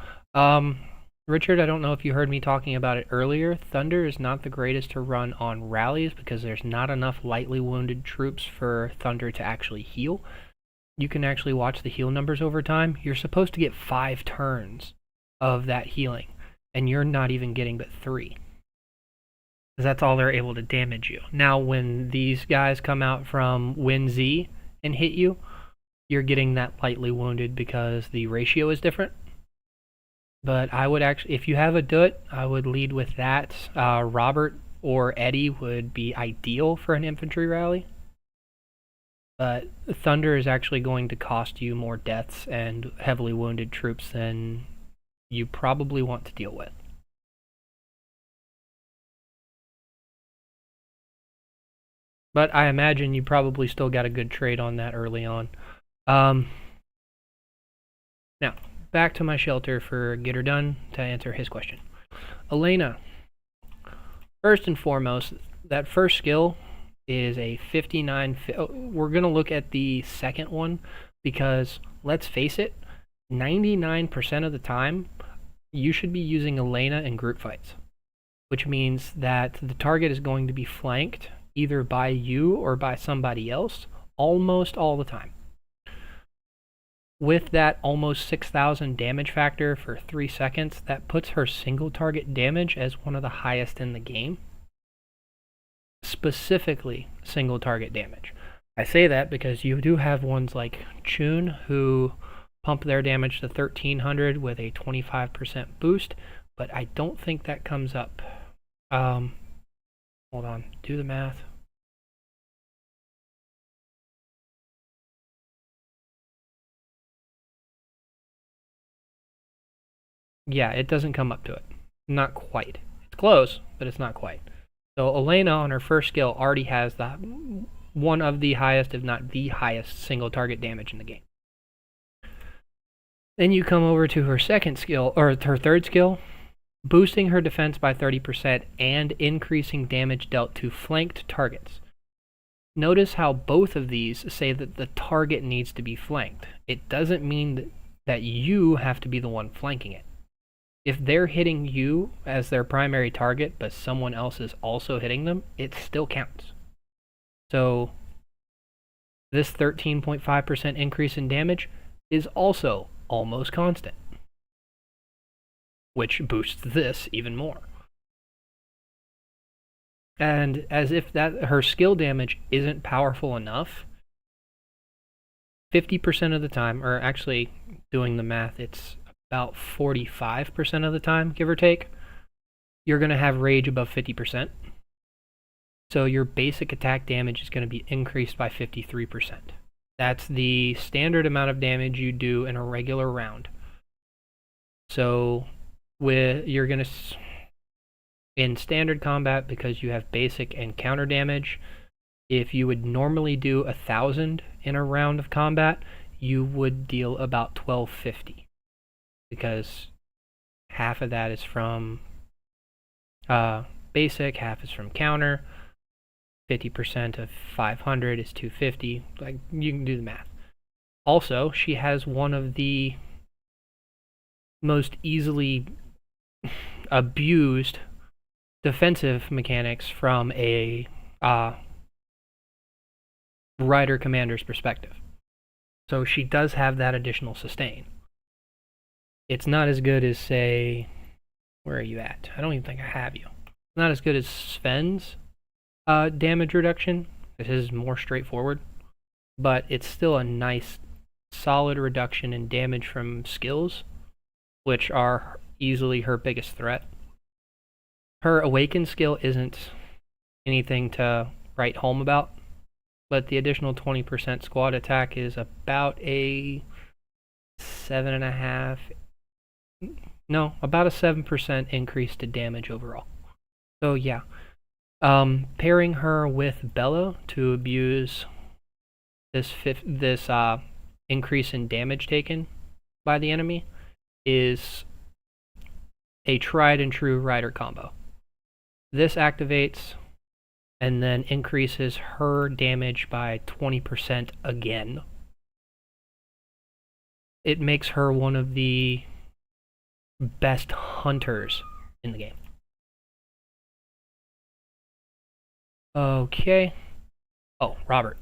Richard, I don't know if you heard me talking about it earlier. Thunder is not the greatest to run on rallies because there's not enough lightly wounded troops for Thunder to actually heal. You can actually watch the heal numbers over time. You're supposed to get 5 turns of that healing, and you're not even getting but 3. Because that's all they're able to damage you. Now, when these guys come out from Win Z and hit you, you're getting that lightly wounded because the ratio is different. But I would actually, if you have a DUT, I would lead with that. Robert or Eddie would be ideal for an infantry rally. But Thunder is actually going to cost you more deaths and heavily wounded troops than you probably want to deal with. But I imagine you probably still got a good trade on that early on. Now, back to my shelter for Get Her Done to answer his question. Elena, first and foremost, that first skill is a 59. We're going to look at the second one because, let's face it, 99% of the time, you should be using Elena in group fights, which means that the target is going to be flanked either by you or by somebody else almost all the time. With that almost 6,000 damage factor for 3 seconds, that puts her single target damage as one of the highest in the game. Specifically, single target damage. I say that because you do have ones like Chun who pump their damage to 1,300 with a 25% boost, but I don't think that comes up. Hold on, do the math. Yeah, it doesn't come up to it. Not quite. It's close, but it's not quite. So Elena on her first skill already has one of the highest, if not the highest, single target damage in the game. Then you come over to her second skill, or her third skill, boosting her defense by 30% and increasing damage dealt to flanked targets. Notice how both of these say that the target needs to be flanked. It doesn't mean that you have to be the one flanking it. If they're hitting you as their primary target, but someone else is also hitting them, it still counts. So this 13.5% increase in damage is also almost constant, which boosts this even more. And as if that her skill damage isn't powerful enough, 50% of the time, or actually doing the math, it's about 45% of the time, give or take, you're going to have rage above 50%. So your basic attack damage is going to be increased by 53%. That's the standard amount of damage you do in a regular round. So you're going to, in standard combat, because you have basic and counter damage, if you would normally do 1,000 in a round of combat, you would deal about 1,250. Because half of that is from basic, half is from counter. 50% of 500 is 250. Like, you can do the math. Also, she has one of the most easily abused defensive mechanics from a rider commander's perspective. So she does have that additional sustain. It's not as good as, say, where are you at? I don't even think I have you. Not as good as Sven's damage reduction. This is more straightforward, but it's still a nice, solid reduction in damage from skills, which are easily her biggest threat. Her Awaken skill isn't anything to write home about, but the additional 20% squad attack is about a 7.5, no, about a 7% increase to damage overall. So yeah, pairing her with Bella to abuse this increase in damage taken by the enemy is a tried and true rider combo. This activates and then increases her damage by 20% again. It makes her one of the best hunters in the game. Okay. Oh, Robert.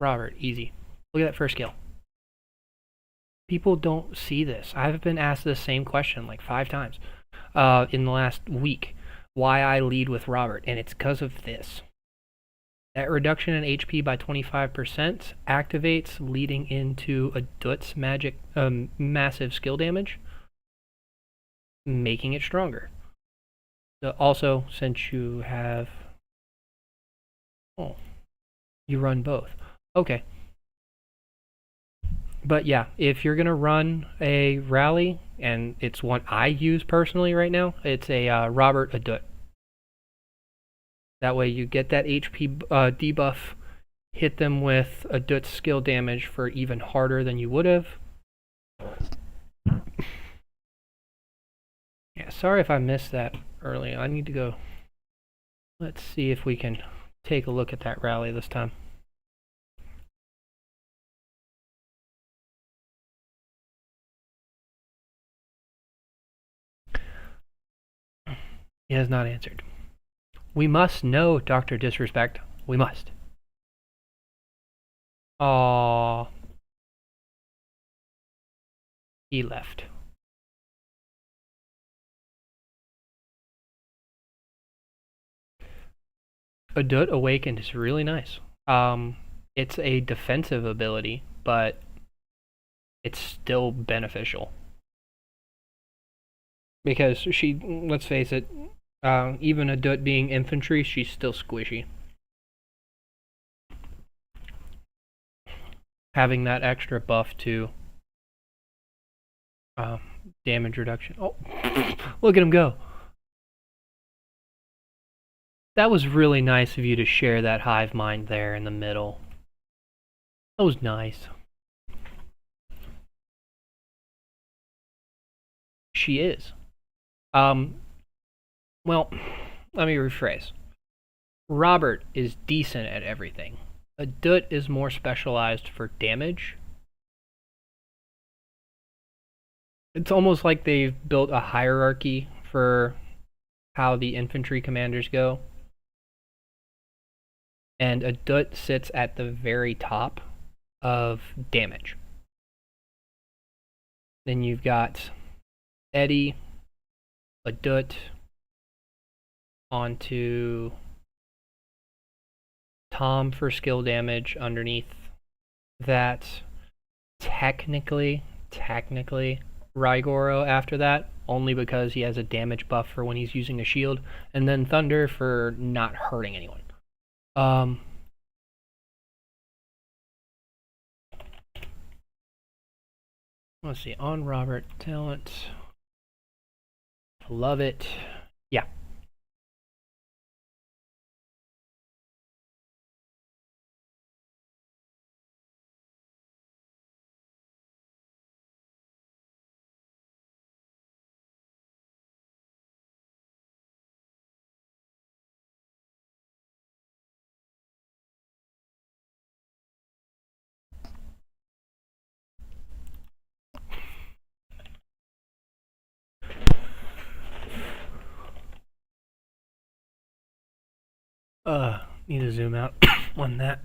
Robert, easy. Look at that first kill. People don't see this. I've been asked the same question like 5 times in the last week. Why I lead with Robert, and it's because of this. That reduction in HP by 25% activates, leading into a Dut's magic massive skill damage, making it stronger. So also, since you have... Oh, you run both. Okay. But yeah, if you're going to run a rally, and it's one I use personally right now, it's a Robert Adut. That way you get that HP debuff, hit them with Adut's skill damage for even harder than you would have. Yeah, sorry if I missed that earlier. I need to go. Let's see if we can take a look at that rally this time. He has not answered. We must know, Dr. Disrespect. We must. Aww. He left. Adut Awakened is really nice. It's a defensive ability, but it's still beneficial. Because she, let's face it, even Adut being infantry, she's still squishy. Having that extra buff to damage reduction. Oh, look at him go. That was really nice of you to share that hive mind there in the middle. That was nice. She is. Well, let me rephrase. Robert is decent at everything. Adut is more specialized for damage. It's almost like they've built a hierarchy for how the infantry commanders go. And Adut sits at the very top of damage. Then you've got Eddie, Adut, onto Tom for skill damage underneath that. Technically, Rygoro after that, only because he has a damage buff for when he's using a shield, and then Thunder for not hurting anyone. Let's see, on Robert, talent, love it. Yeah. Need to zoom out on that.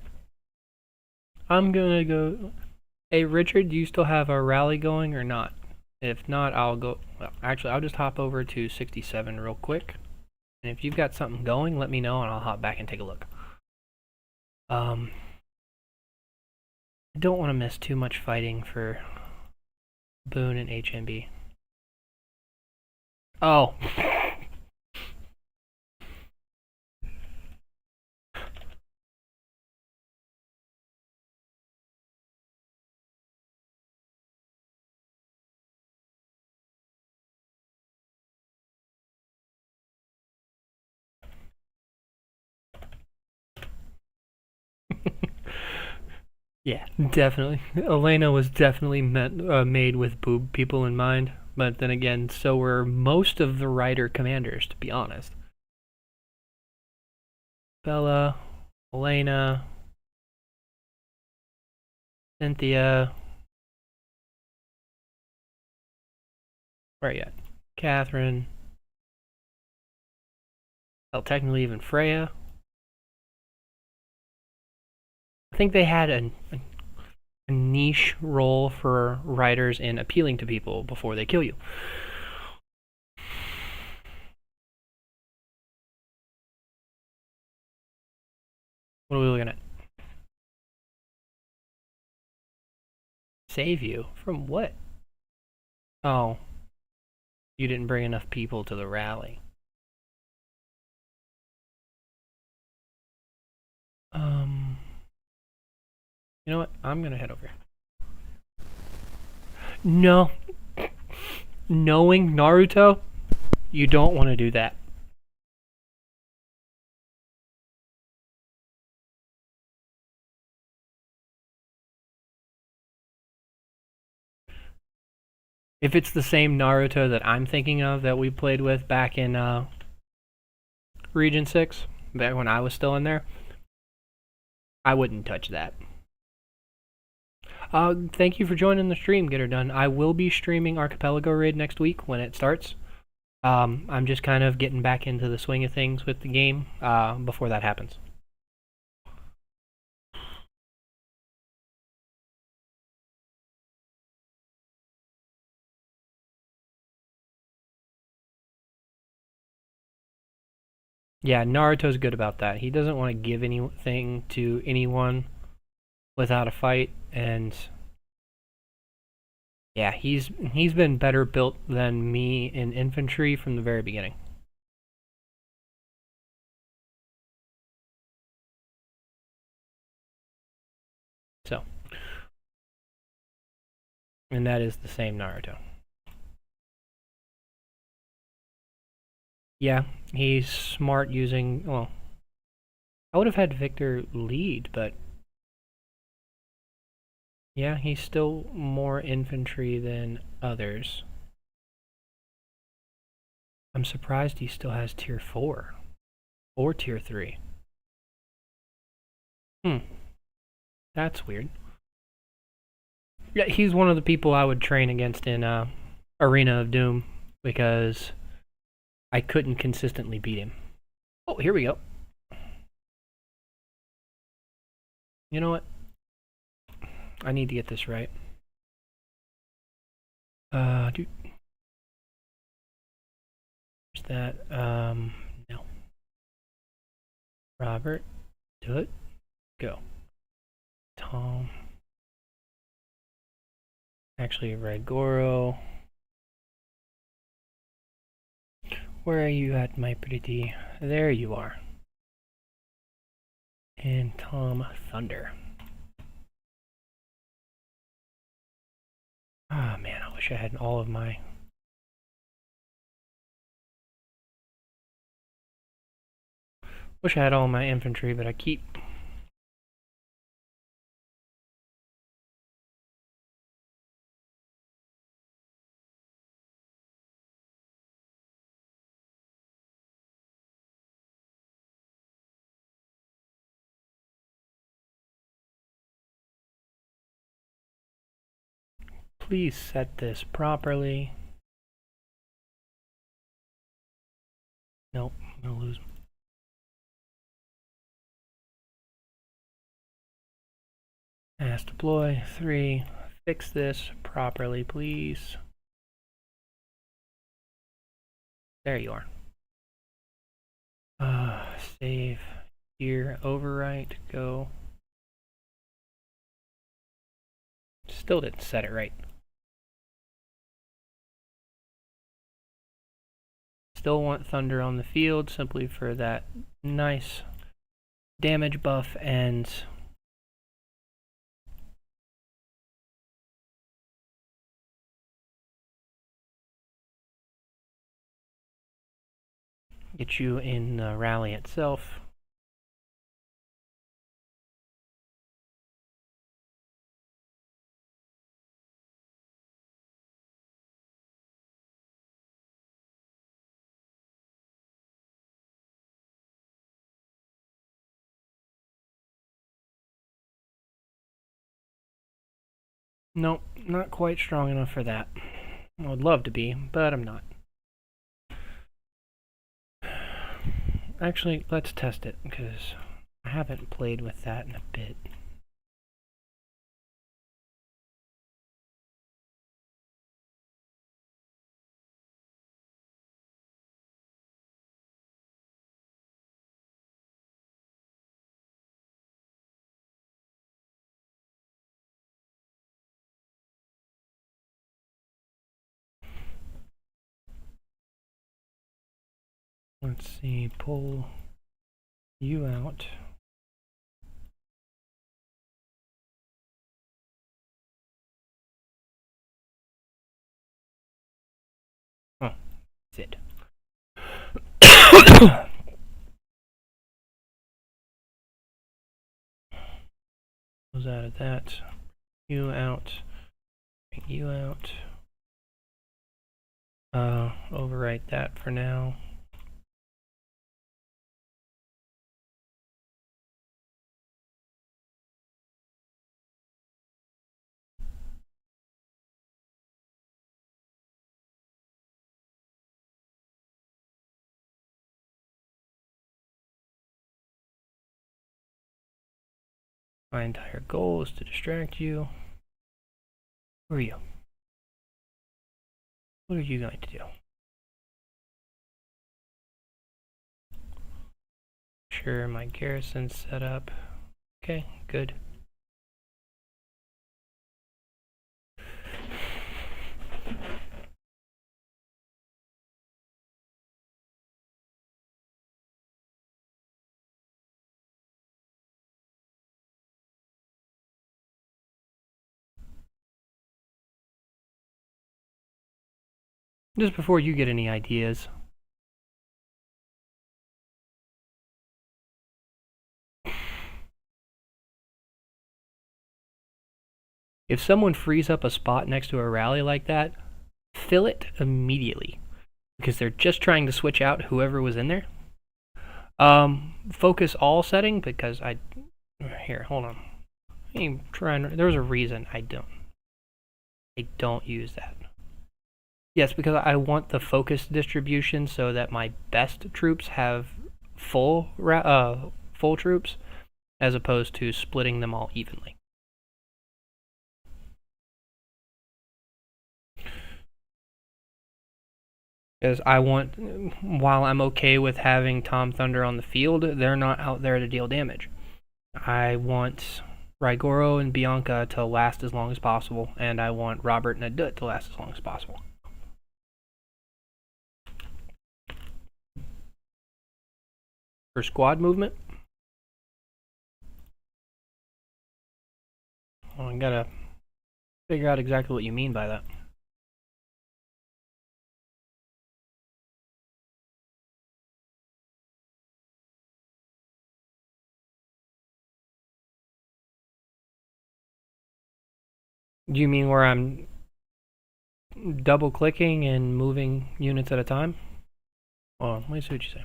I'm gonna go. Hey Richard, do you still have a rally going or not? If not, I'll go. Well, actually, I'll just hop over to 67 real quick. And if you've got something going, let me know and I'll hop back and take a look. I don't want to miss too much fighting for Boone and HMB. Oh. Yeah, definitely. Elena was definitely made with boob people in mind, but then again, so were most of the Rider commanders, to be honest. Bella, Elena, Cynthia, where are you at? Catherine. Hell, technically even Freya. I think they had a niche role for writers in appealing to people before they kill you. What are we looking at? Save you? From what? Oh, you didn't bring enough people to the rally. You know what? I'm gonna head over. No. Knowing Naruto, you don't want to do that. If it's the same Naruto that I'm thinking of that we played with back in Region 6, back when I was still in there, I wouldn't touch that. Thank you for joining the stream, Get Her Done. I will be streaming Archipelago Raid next week when it starts. I'm just kind of getting back into the swing of things with the game before that happens. Yeah, Naruto's good about that. He doesn't want to give anything to anyone without a fight, and yeah, he's been better built than me in infantry from the very beginning. So, and that is the same Naruto. Yeah, he's smart using, well, I would have had Victor lead, but yeah, he's still more infantry than others. I'm surprised he still has tier 4 or tier 3. That's weird. Yeah, he's one of the people I would train against in Arena of Doom because I couldn't consistently beat him. Oh, here we go. You know what? I need to get this right. Dude. Where's that? No. Robert, do it. Go. Tom. Actually, Ragoro. Where are you at, my pretty? There you are. And Tom Thunder. Ah, oh, man, I wish I had all of my... Wish I had all my infantry, but I keep... Please set this properly. Nope, I'm gonna lose. Mass deploy 3. Fix this properly, please. There you are. Save here, overwrite, go. Still didn't set it right. Still want Thunder on the field simply for that nice damage buff and get you in the rally itself. Nope, not quite strong enough for that. I would love to be, but I'm not. Actually, let's test it, because I haven't played with that in a bit. Let's see, pull you out. Oh, Sid. Close out of that. You out. Bring you out. Overwrite that for now. My entire goal is to distract you. Who are you? What are you going to do? Sure, my garrison's set up. Okay, good. Just before you get any ideas. If someone frees up a spot next to a rally like that, fill it immediately. Because they're just trying to switch out whoever was in there. Focus all setting, because here, hold on. I'm trying, there's a reason I don't use that. Yes, because I want the focus distribution so that my best troops have full troops, as opposed to splitting them all evenly. Because I want, while I'm okay with having Tom Thunder on the field, they're not out there to deal damage. I want Raigoro and Bianca to last as long as possible, and I want Robert and Adut to last as long as possible. For squad movement, well, I gotta figure out exactly what you mean by that. Do you mean where I'm double clicking and moving units at a time? Oh, let me see what you say.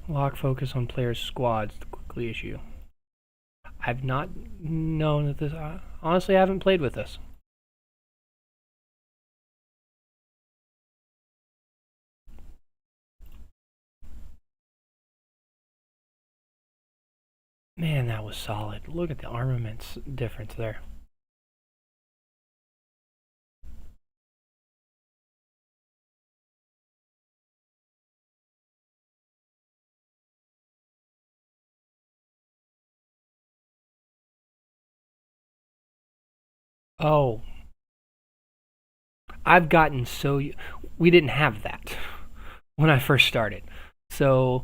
Lock focus on players' squads to quickly issue. I've not known that this. Honestly, I haven't played with this. Man, that was solid. Look at the armaments difference there. Oh, I've gotten so... We didn't have that when I first started. So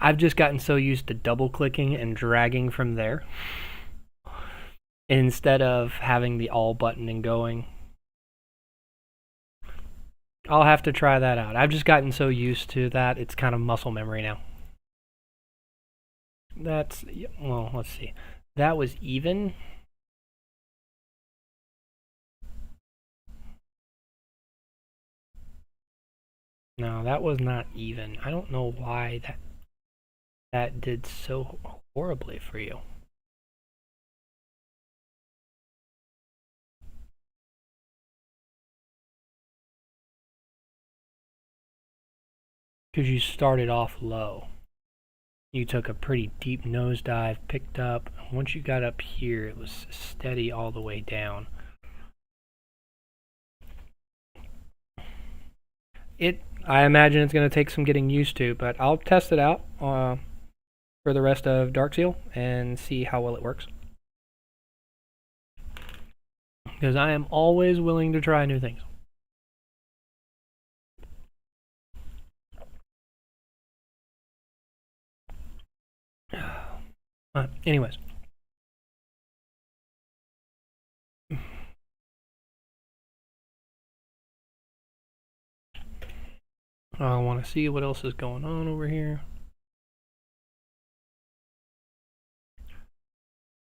I've just gotten so used to double clicking and dragging from there instead of having the all button and going. I'll have to try that out. I've just gotten so used to that, it's kind of muscle memory now. That's, well, let's see. That was even. No, that was not even. I don't know why that did so horribly for you. Because you started off low. You took a pretty deep nosedive, picked up. Once you got up here, it was steady all the way down. I imagine it's going to take some getting used to, but I'll test it out for the rest of Darkseal and see how well it works. Because I am always willing to try new things. Anyways. I want to see what else is going on over here.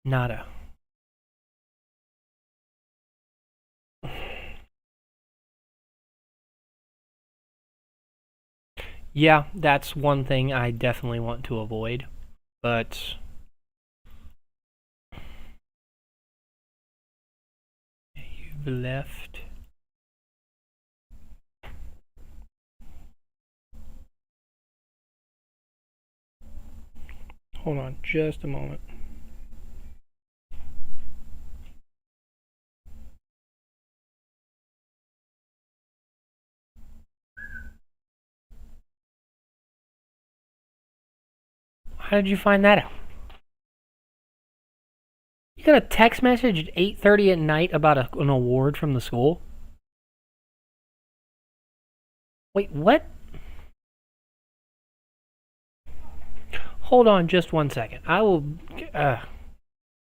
Nada. Yeah, that's one thing I definitely want to avoid. But you've left. Hold on just a moment. How did you find that out? You got a text message at 8:30 at night about an award from the school? Wait, what? Hold on just 1 second. I will... I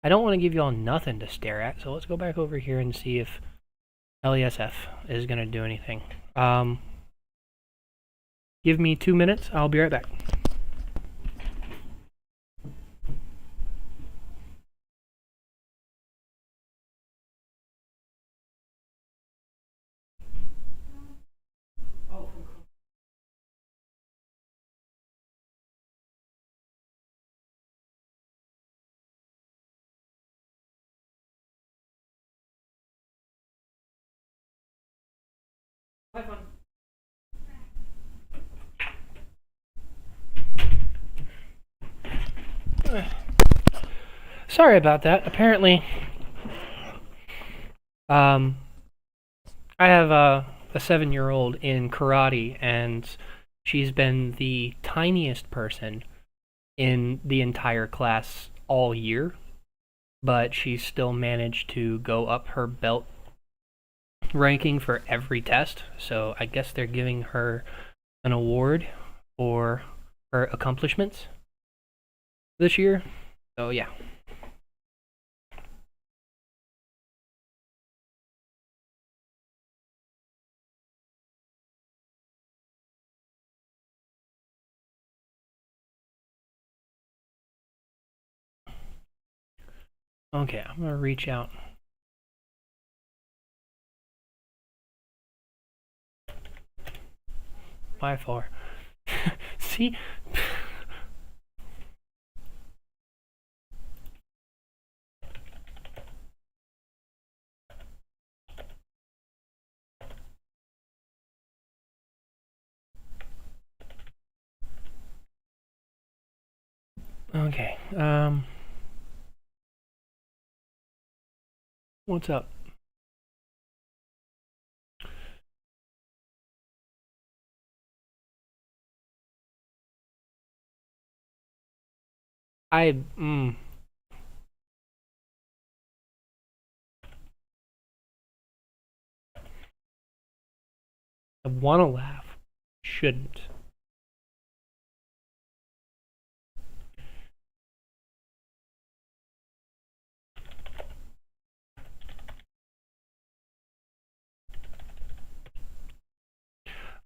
don't want to give y'all nothing to stare at, so let's go back over here and see if LESF is going to do anything. Give me 2 minutes. I'll be right back. Have fun. Sorry about that. Apparently, I have a 7-year-old in karate, and she's been the tiniest person in the entire class all year, but she's still managed to go up her belt ranking for every test. So I guess they're giving her an award for her accomplishments this year. So yeah. Okay, I'm gonna reach out. By far. See? Okay, what's up? I, I want to laugh. Shouldn't.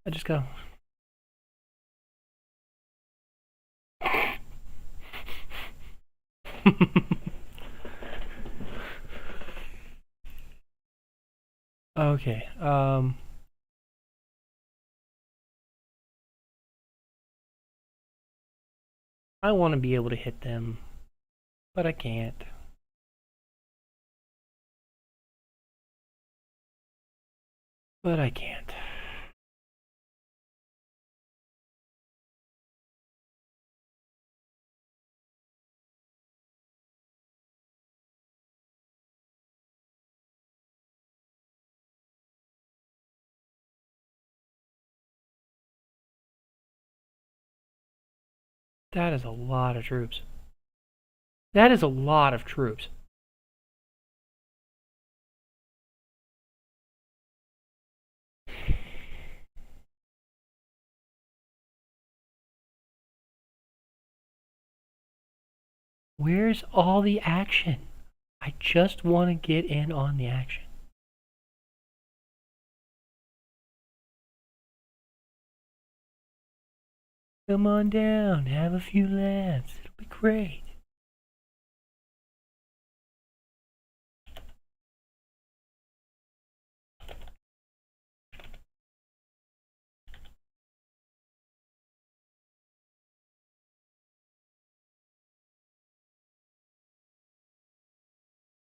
I just go. Okay, I want to be able to hit them, but I can't. But I can't. That is a lot of troops. That is a lot of troops. Where's all the action? I just want to get in on the action. Come on down, have a few laughs. It'll be great.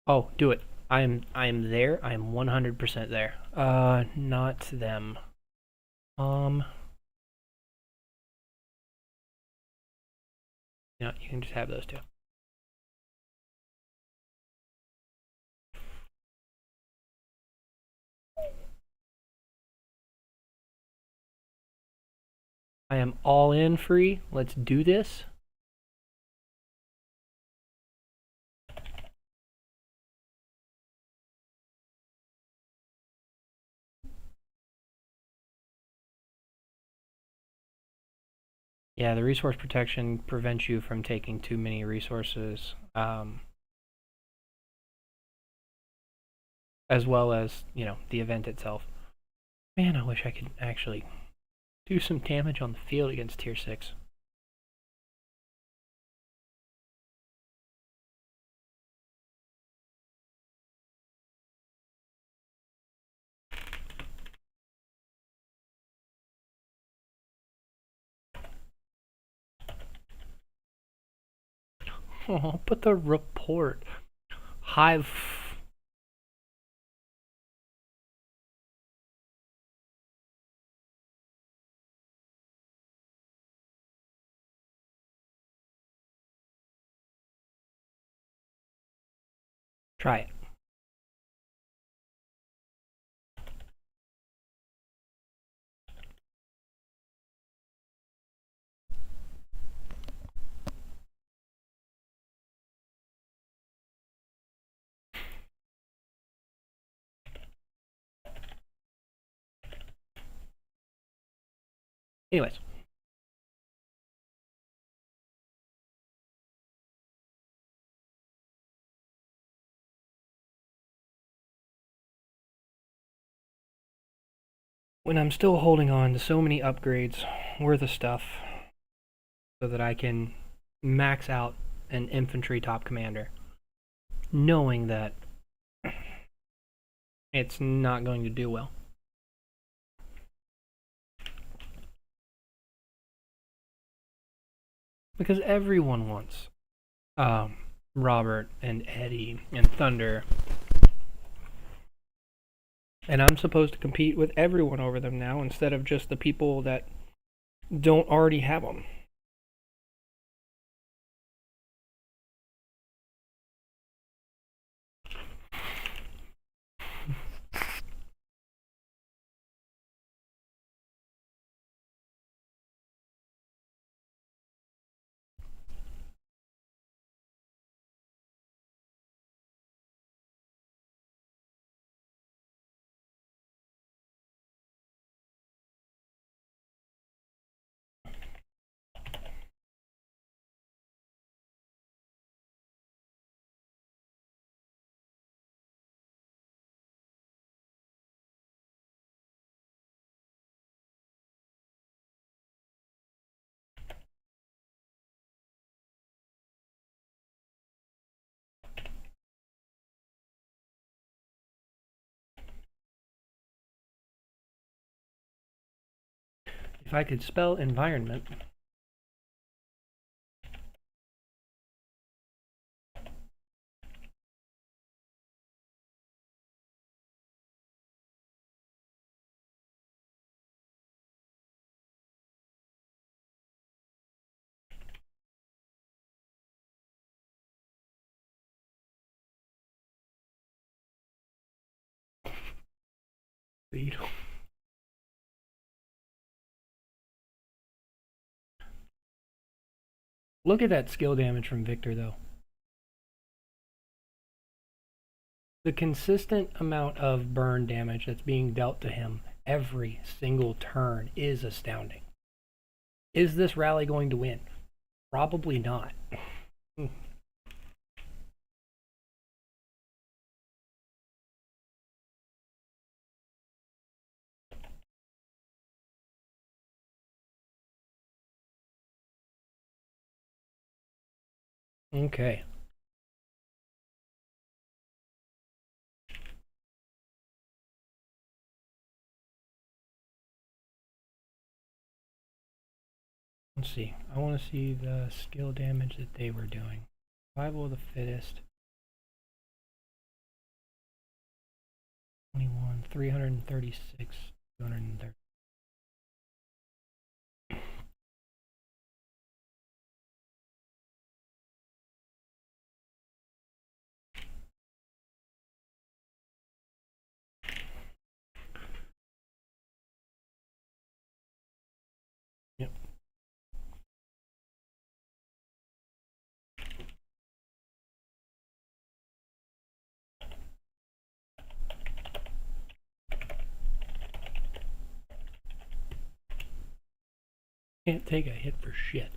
Oh, do it. I am there. I am 100% there. Not them. No, you can just have those two. I am all in free. Let's do this. Yeah, the resource protection prevents you from taking too many resources, as well as, the event itself. Man, I wish I could actually do some damage on the field against tier 6. Oh, but the report. Hive. Try it. Anyways. When I'm still holding on to so many upgrades worth of stuff so that I can max out an infantry top commander, knowing that it's not going to do well. Because everyone wants Robert and Eddie and Thunder. And I'm supposed to compete with everyone over them now instead of just the people that don't already have them. If I could spell environment. Beetle. Look at that skill damage from Victor, though. The consistent amount of burn damage that's being dealt to him every single turn is astounding. Is this rally going to win? Probably not. Okay. Let's see. I want to see the skill damage that they were doing. Survival of the fittest. 21, 336, 230. Yep. Can't take a hit for shit.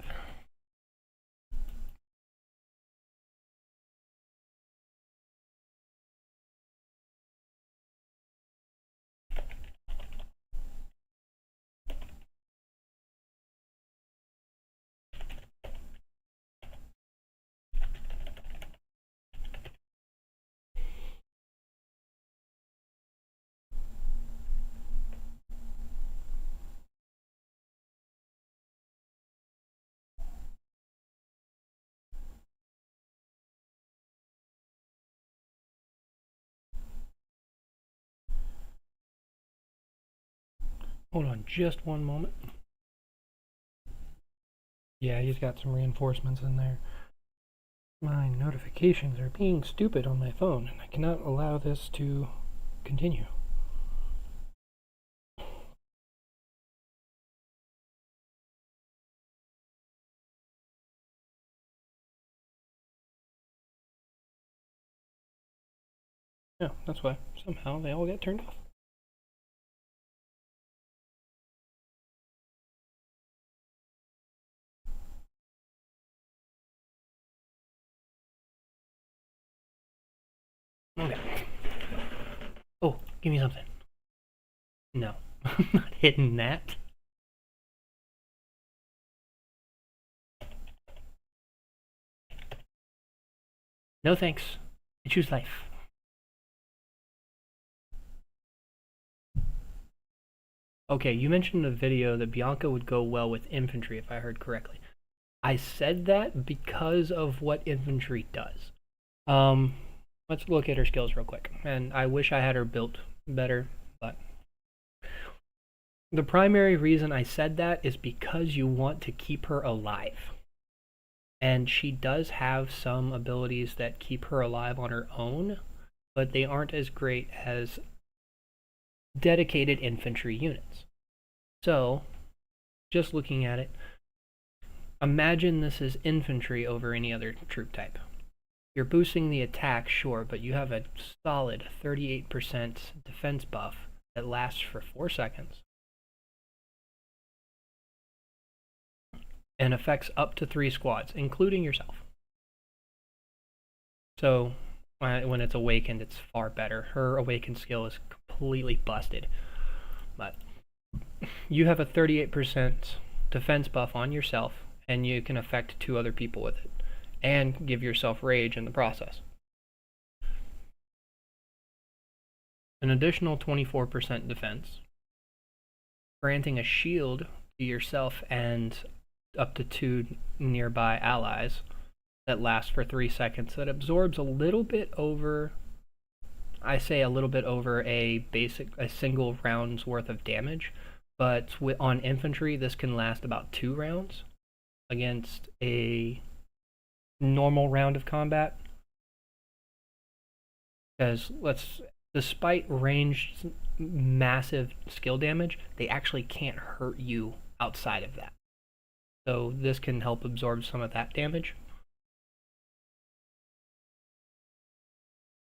Hold on just one moment. Yeah, he's got some reinforcements in there. My notifications are being stupid on my phone, and I cannot allow this to continue. Yeah, that's why. Somehow they all get turned off. Okay. Oh, give me something. No, I'm not hitting that. No thanks. I choose life. Okay, you mentioned in the video that Bianca would go well with infantry, if I heard correctly. I said that because of what infantry does. Let's look at her skills real quick. And I wish I had her built better, but the primary reason I said that is because you want to keep her alive. And she does have some abilities that keep her alive on her own, but they aren't as great as dedicated infantry units. So, just looking at it, imagine this is infantry over any other troop type. You're boosting the attack, sure, but you have a solid 38% defense buff that lasts for 4 seconds and affects up to 3 squads, including yourself. So when it's awakened, it's far better. Her awakened skill is completely busted, but you have a 38% defense buff on yourself, and you can affect 2 other people with it and give yourself rage in the process. An additional 24% defense, granting a shield to yourself and up to 2 nearby allies that lasts for 3 seconds. That absorbs a little bit over, I say a little bit over a single round's worth of damage, but on infantry this can last about 2 rounds against a normal round of combat. Because despite ranged massive skill damage, they actually can't hurt you outside of that. So this can help absorb some of that damage.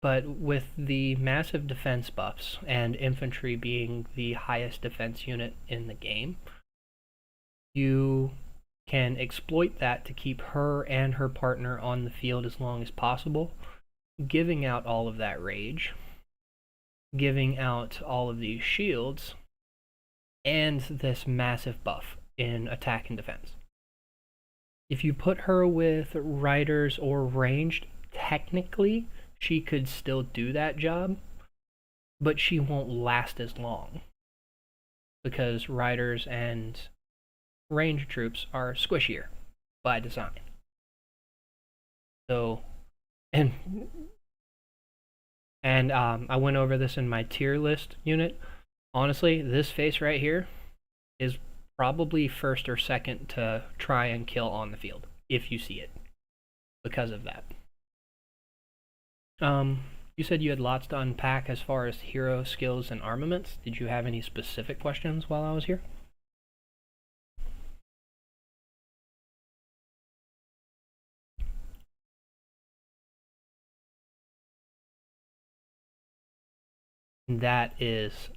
But with the massive defense buffs and infantry being the highest defense unit in the game, you can exploit that to keep her and her partner on the field as long as possible, giving out all of that rage, giving out all of these shields, and this massive buff in attack and defense. If you put her with riders or ranged, technically she could still do that job, but she won't last as long because riders and ranged troops are squishier by design. So, and I went over this in my tier list unit. Honestly, this face right here is probably first or second to try and kill on the field if you see it, because of that. You said you had lots to unpack as far as hero skills and armaments. Did you have any specific questions while I was here? That is,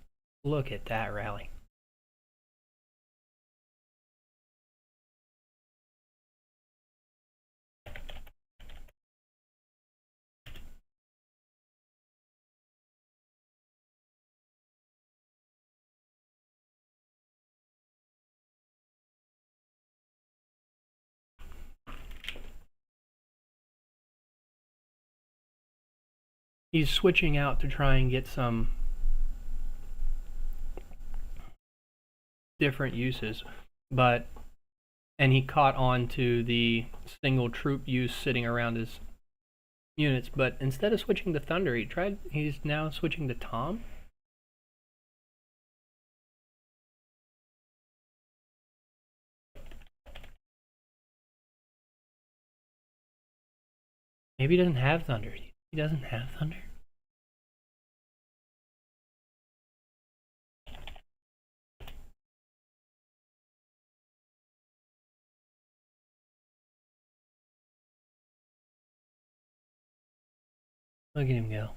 look at that rally. He's switching out to try and get some different uses, and he caught on to the single troop use sitting around his units, but instead of switching to Thunder, he's now switching to Tom. Maybe he doesn't have Thunder. He doesn't have Thunder. Look at him go.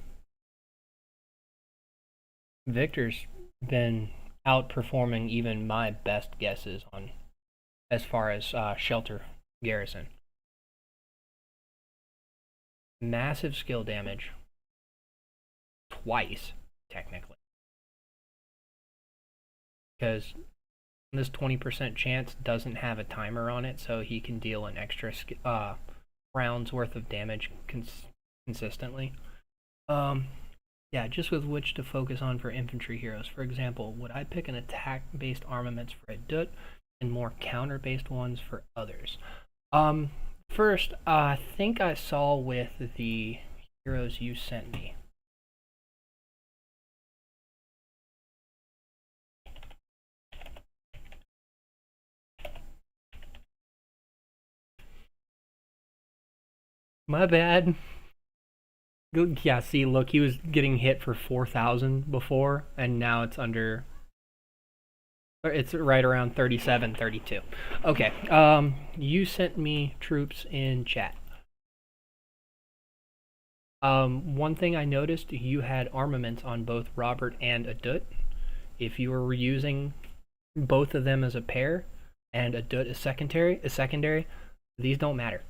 Victor's been outperforming even my best guesses on as far as shelter garrison. Massive skill damage. Twice, technically. Because this 20% chance doesn't have a timer on it, so he can deal an extra rounds worth of damage consistently. Yeah, just with which to focus on for infantry heroes. For example, would I pick an attack-based armaments for a Dut and more counter-based ones for others? First, I think I saw with the heroes you sent me. My bad. Yeah, see, look, he was getting hit for 4,000 before, and now it's right around 37, 32. Okay, you sent me troops in chat. One thing I noticed, you had armaments on both Robert and Adut. If you were using both of them as a pair, and Adut is secondary, these don't matter.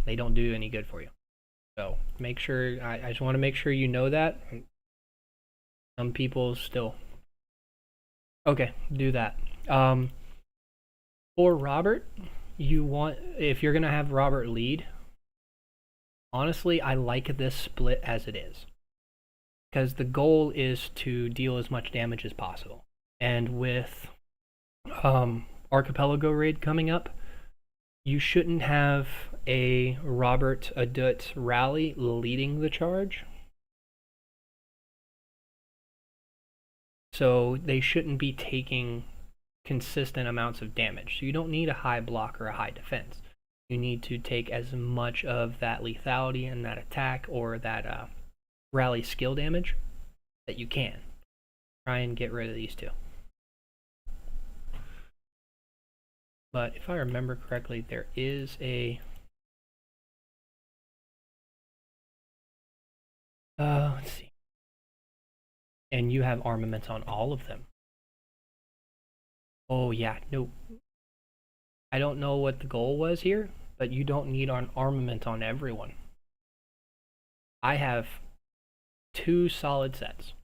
They don't do any good for you. So make sure, I just want to make sure you know that. Some people still. Okay, do that. For Robert, if you're going to have Robert lead, honestly, I like this split as it is. Because the goal is to deal as much damage as possible. And with archipelago raid coming up, you shouldn't have a Robert Adut rally leading the charge. So they shouldn't be taking consistent amounts of damage. So you don't need a high block or a high defense. You need to take as much of that lethality and that attack or that rally skill damage that you can. Try and get rid of these two. But if I remember correctly, there is a... let's see. And you have armaments on all of them. Oh yeah, no. I don't know what the goal was here, but you don't need an armament on everyone. I have 2 solid sets.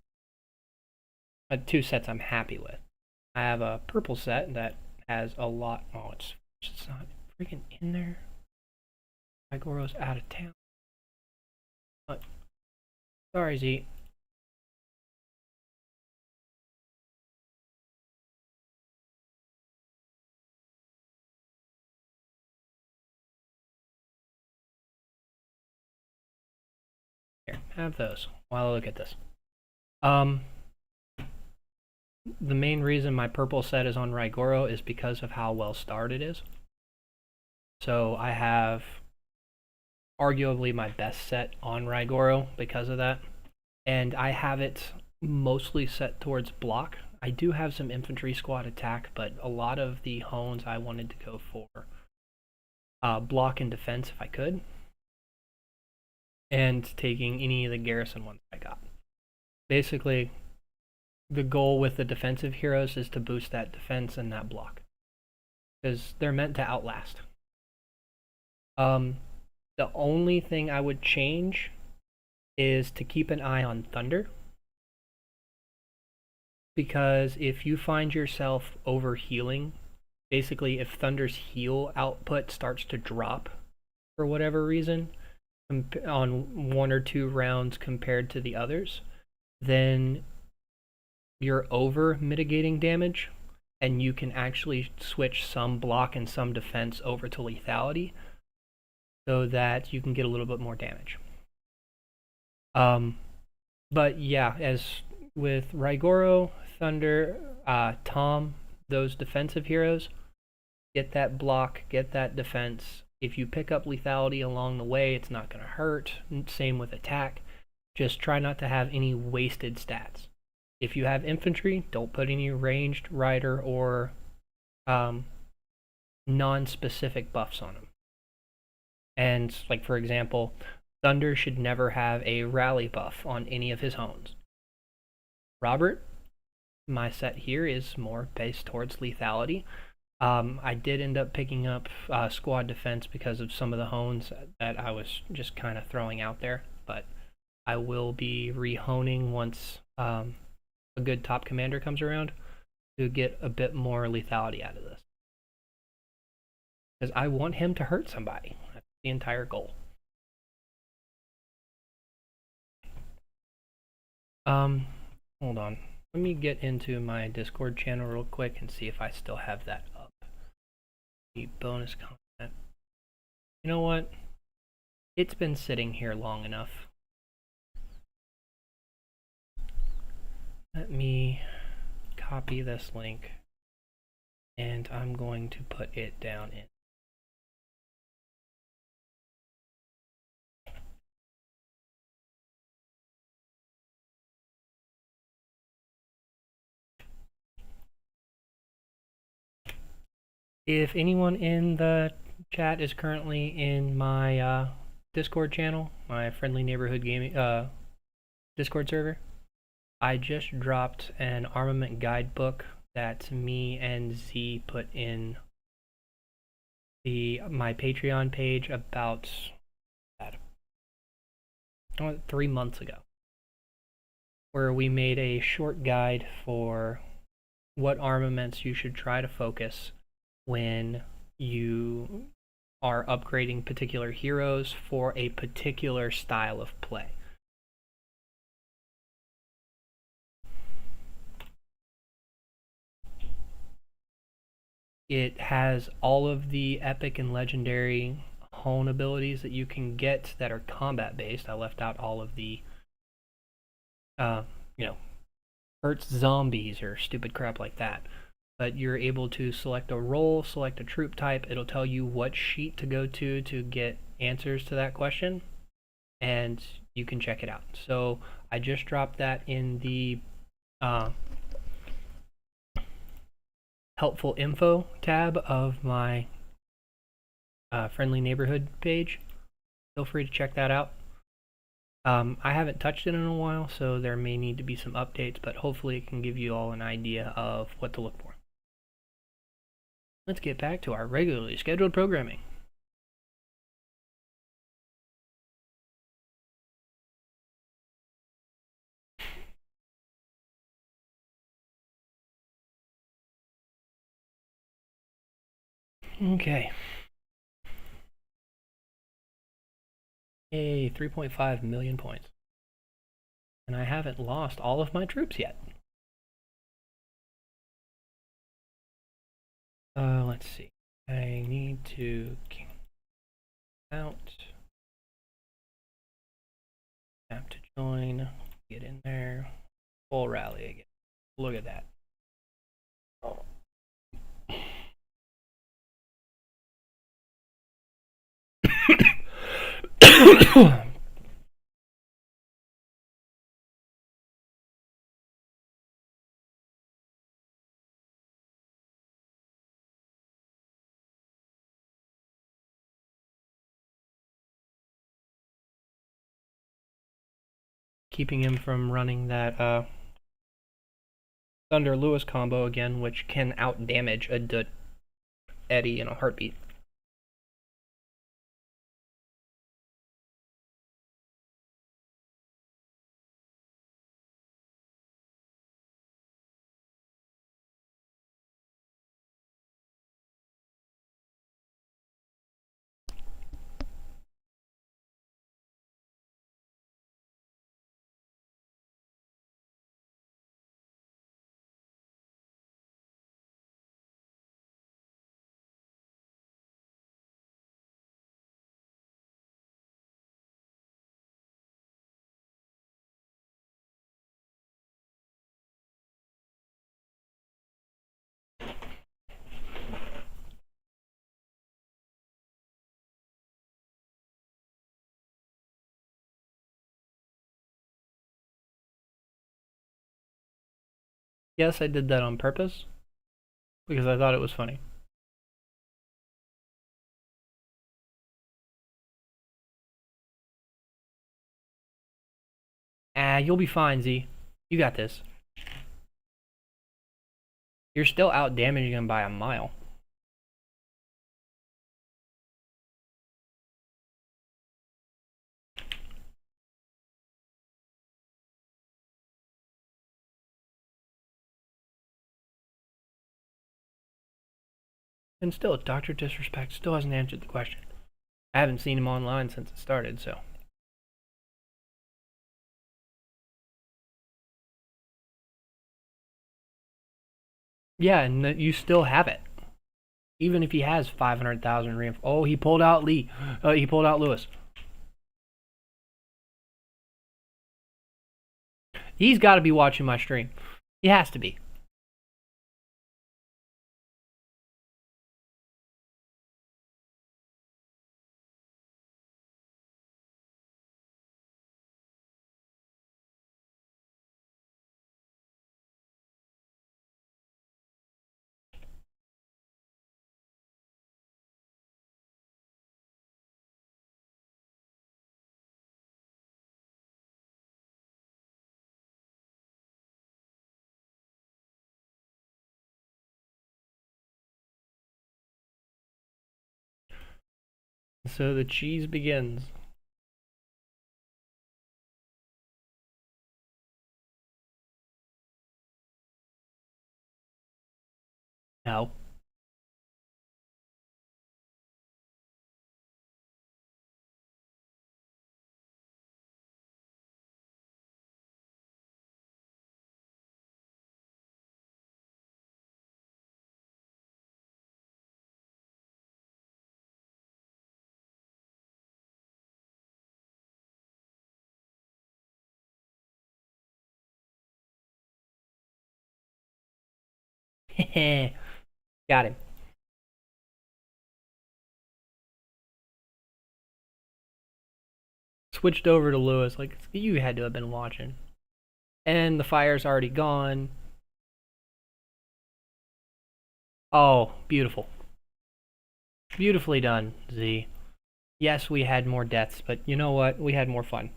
2 sets I'm happy with. I have a purple set that has a lot. Oh, it's just not freaking in there. Igoro's out of town. But sorry, Z. Here, have those while I look at this. The main reason my purple set is on Raigoro is because of how well starred it is. So I have arguably my best set on Raigoro because of that. And I have it mostly set towards block. I do have some infantry squad attack, but a lot of the hones I wanted to go for block and defense if I could. And taking any of the garrison ones I got. Basically, the goal with the defensive heroes is to boost that defense and that block. Because they're meant to outlast. The only thing I would change is to keep an eye on Thunder. Because if you find yourself overhealing, basically if Thunder's heal output starts to drop for whatever reason on 1 or 2 rounds compared to the others, then you're over mitigating damage and you can actually switch some block and some defense over to lethality so that you can get a little bit more damage. But yeah, as with Raigoro, Thunder, Tom, those defensive heroes, get that block, get that defense. If you pick up lethality along the way, it's not going to hurt. Same with attack. Just try not to have any wasted stats. If you have infantry, don't put any ranged, rider, or non-specific buffs on them. And, like, for example, Thunder should never have a rally buff on any of his hones. Robert, my set here is more based towards lethality. I did end up picking up squad defense because of some of the hones that I was just kind of throwing out there, but I will be rehoning once a good top commander comes around to get a bit more lethality out of this. Because I want him to hurt somebody. That's the entire goal. Hold on. Let me get into my Discord channel real quick and see if I still have that up. The bonus content. You know what? It's been sitting here long enough. Let me copy this link and I'm going to put it down in. If anyone in the chat is currently in my Discord channel, my friendly neighborhood gaming Discord server, I just dropped an armament guidebook that me and Z put in my Patreon page about 3 months ago, where we made a short guide for what armaments you should try to focus when you are upgrading particular heroes for a particular style of play. It has all of the epic and legendary hone abilities that you can get that are combat based. I left out all of the, you know, hurts zombies or stupid crap like that. But you're able to select a role, select a troop type. It'll tell you what sheet to go to get answers to that question, and you can check it out. So I just dropped that in the helpful info tab of my friendly neighborhood page. Feel free to check that out. I haven't touched it in a while, so there may need to be some updates, but hopefully it can give you all an idea of what to look for. Let's get back to our regularly scheduled programming. Okay. Yay, 3.5 million points. And I haven't lost all of my troops yet. Let's see. I need to out. Tap to join. Get in there. Full rally again. Look at that. Oh. Keeping him from running that Thunder Lewis combo again, which can out damage a Eddie in a heartbeat. Yes, I did that on purpose because I thought it was funny. You'll be fine, Z. You got this. You're still out damaging him by a mile. And still, Dr. Disrespect still hasn't answered the question. I haven't seen him online since it started, so. Yeah, and you still have it. Even if he has 500,000 reinforcements. Oh, he pulled out Lee. He pulled out Lewis. He's got to be watching my stream. He has to be. So the cheese begins. No. Got him. Switched over to Lewis, like, you had to have been watching. And the fire's already gone. Oh, beautiful. Beautifully done, Z. Yes, we had more deaths, but you know what? We had more fun.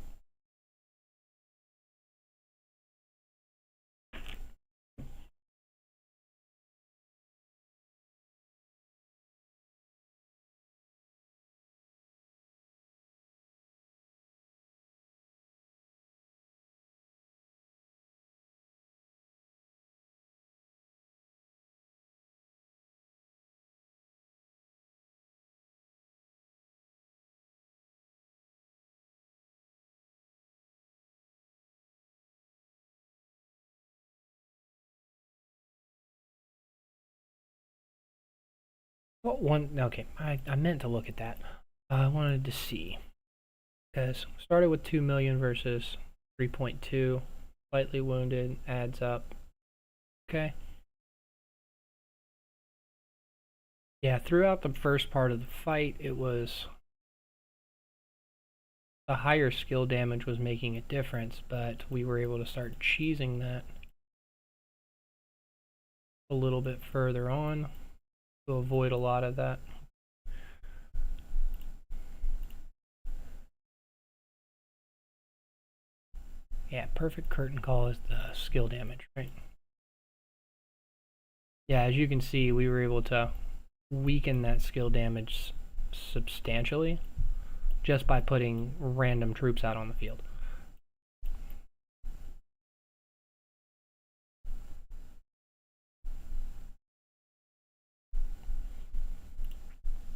Well, okay, I meant to look at that. I wanted to see. Because started with 2 million versus 3.2. Slightly wounded, adds up. Okay. Yeah, throughout the first part of the fight, it was the higher skill damage was making a difference, but we were able to start cheesing that a little bit further on to avoid a lot of that. Yeah, perfect curtain call is the skill damage, right? Yeah, as you can see, we were able to weaken that skill damage substantially just by putting random troops out on the field.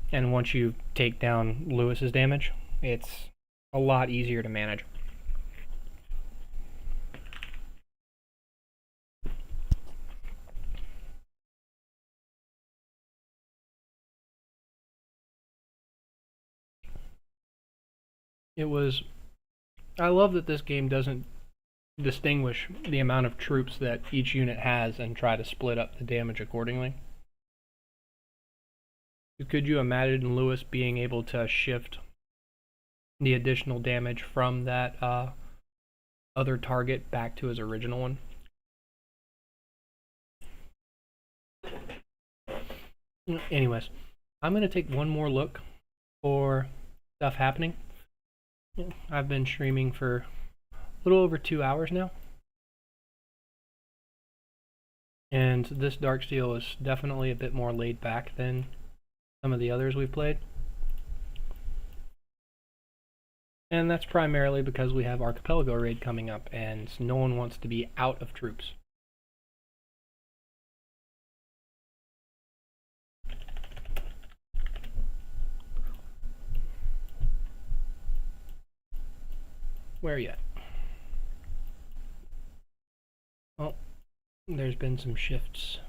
And once you take down Lewis's damage, it's a lot easier to manage. I love that this game doesn't distinguish the amount of troops that each unit has and try to split up the damage accordingly. Could you imagine Lewis being able to shift the additional damage from that other target back to his original one? Anyways, I'm going to take one more look for stuff happening. I've been streaming for a little over 2 hours now. And this Darksteel is definitely a bit more laid back than some of the others we've played. And that's primarily because we have Archipelago Raid coming up, and no one wants to be out of troops. Where yet? Well, there's been some shifts.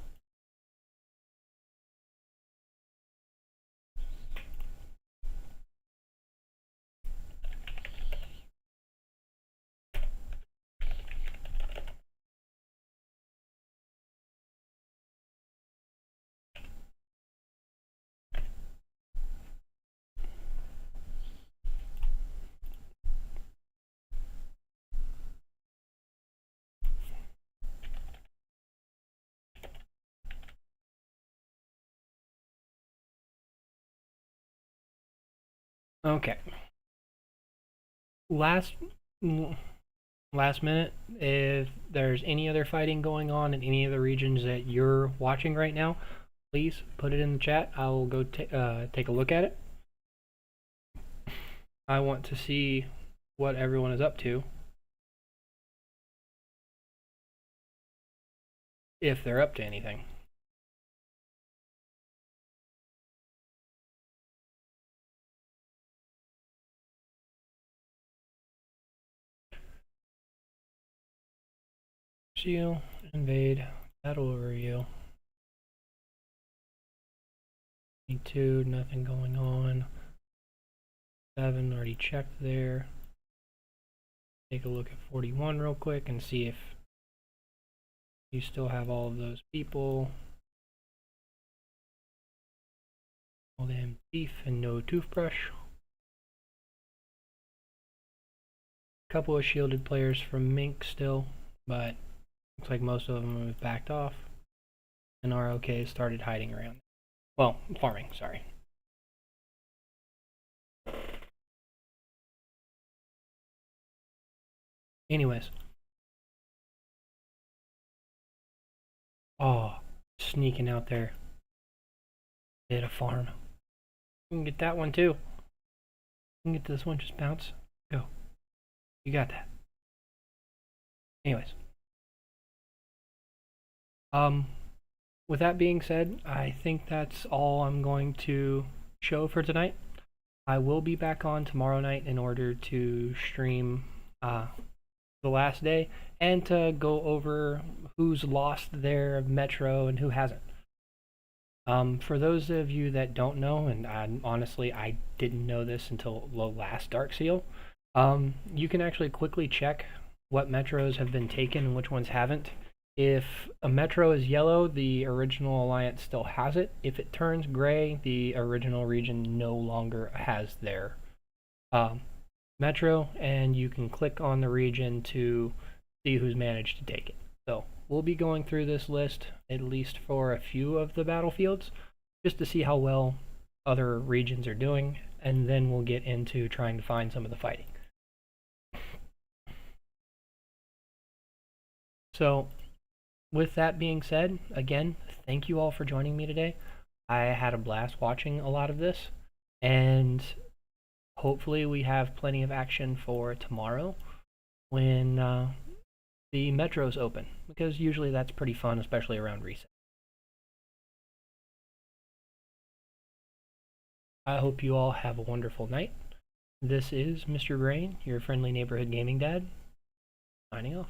Okay. Last minute, if there's any other fighting going on in any of the regions that you're watching right now, please put it in the chat. I'll go take a look at it. I want to see what everyone is up to, if they're up to anything. Seal, invade, battle overview. 22, nothing going on. 7, already checked there. Take a look at 41 real quick and see if you still have all of those people. All them teeth and no toothbrush. Couple of shielded players from Mink still, but looks like most of them have backed off. And ROK started hiding around. Well, farming, sorry. Anyways. Oh, sneaking out there. Did a farm. You can get that one too. You can get this one, just bounce. Go. You got that. Anyways. With that being said, I think that's all I'm going to show for tonight. I will be back on tomorrow night in order to stream the last day and to go over who's lost their Metro and who hasn't. For those of you that don't know, and honestly I didn't know this until the last Dark Seal, you can actually quickly check what Metros have been taken and which ones haven't. If a Metro is yellow, the original Alliance still has it. If it turns gray, the original region no longer has their Metro, and you can click on the region to see who's managed to take it. So we'll be going through this list at least for a few of the battlefields, just to see how well other regions are doing, and then we'll get into trying to find some of the fighting. So with that being said, again, thank you all for joining me today. I had a blast watching a lot of this, and hopefully we have plenty of action for tomorrow when the Metros open, because usually that's pretty fun, especially around reset. I hope you all have a wonderful night. This is Mr. Brain, your friendly neighborhood gaming dad, signing off.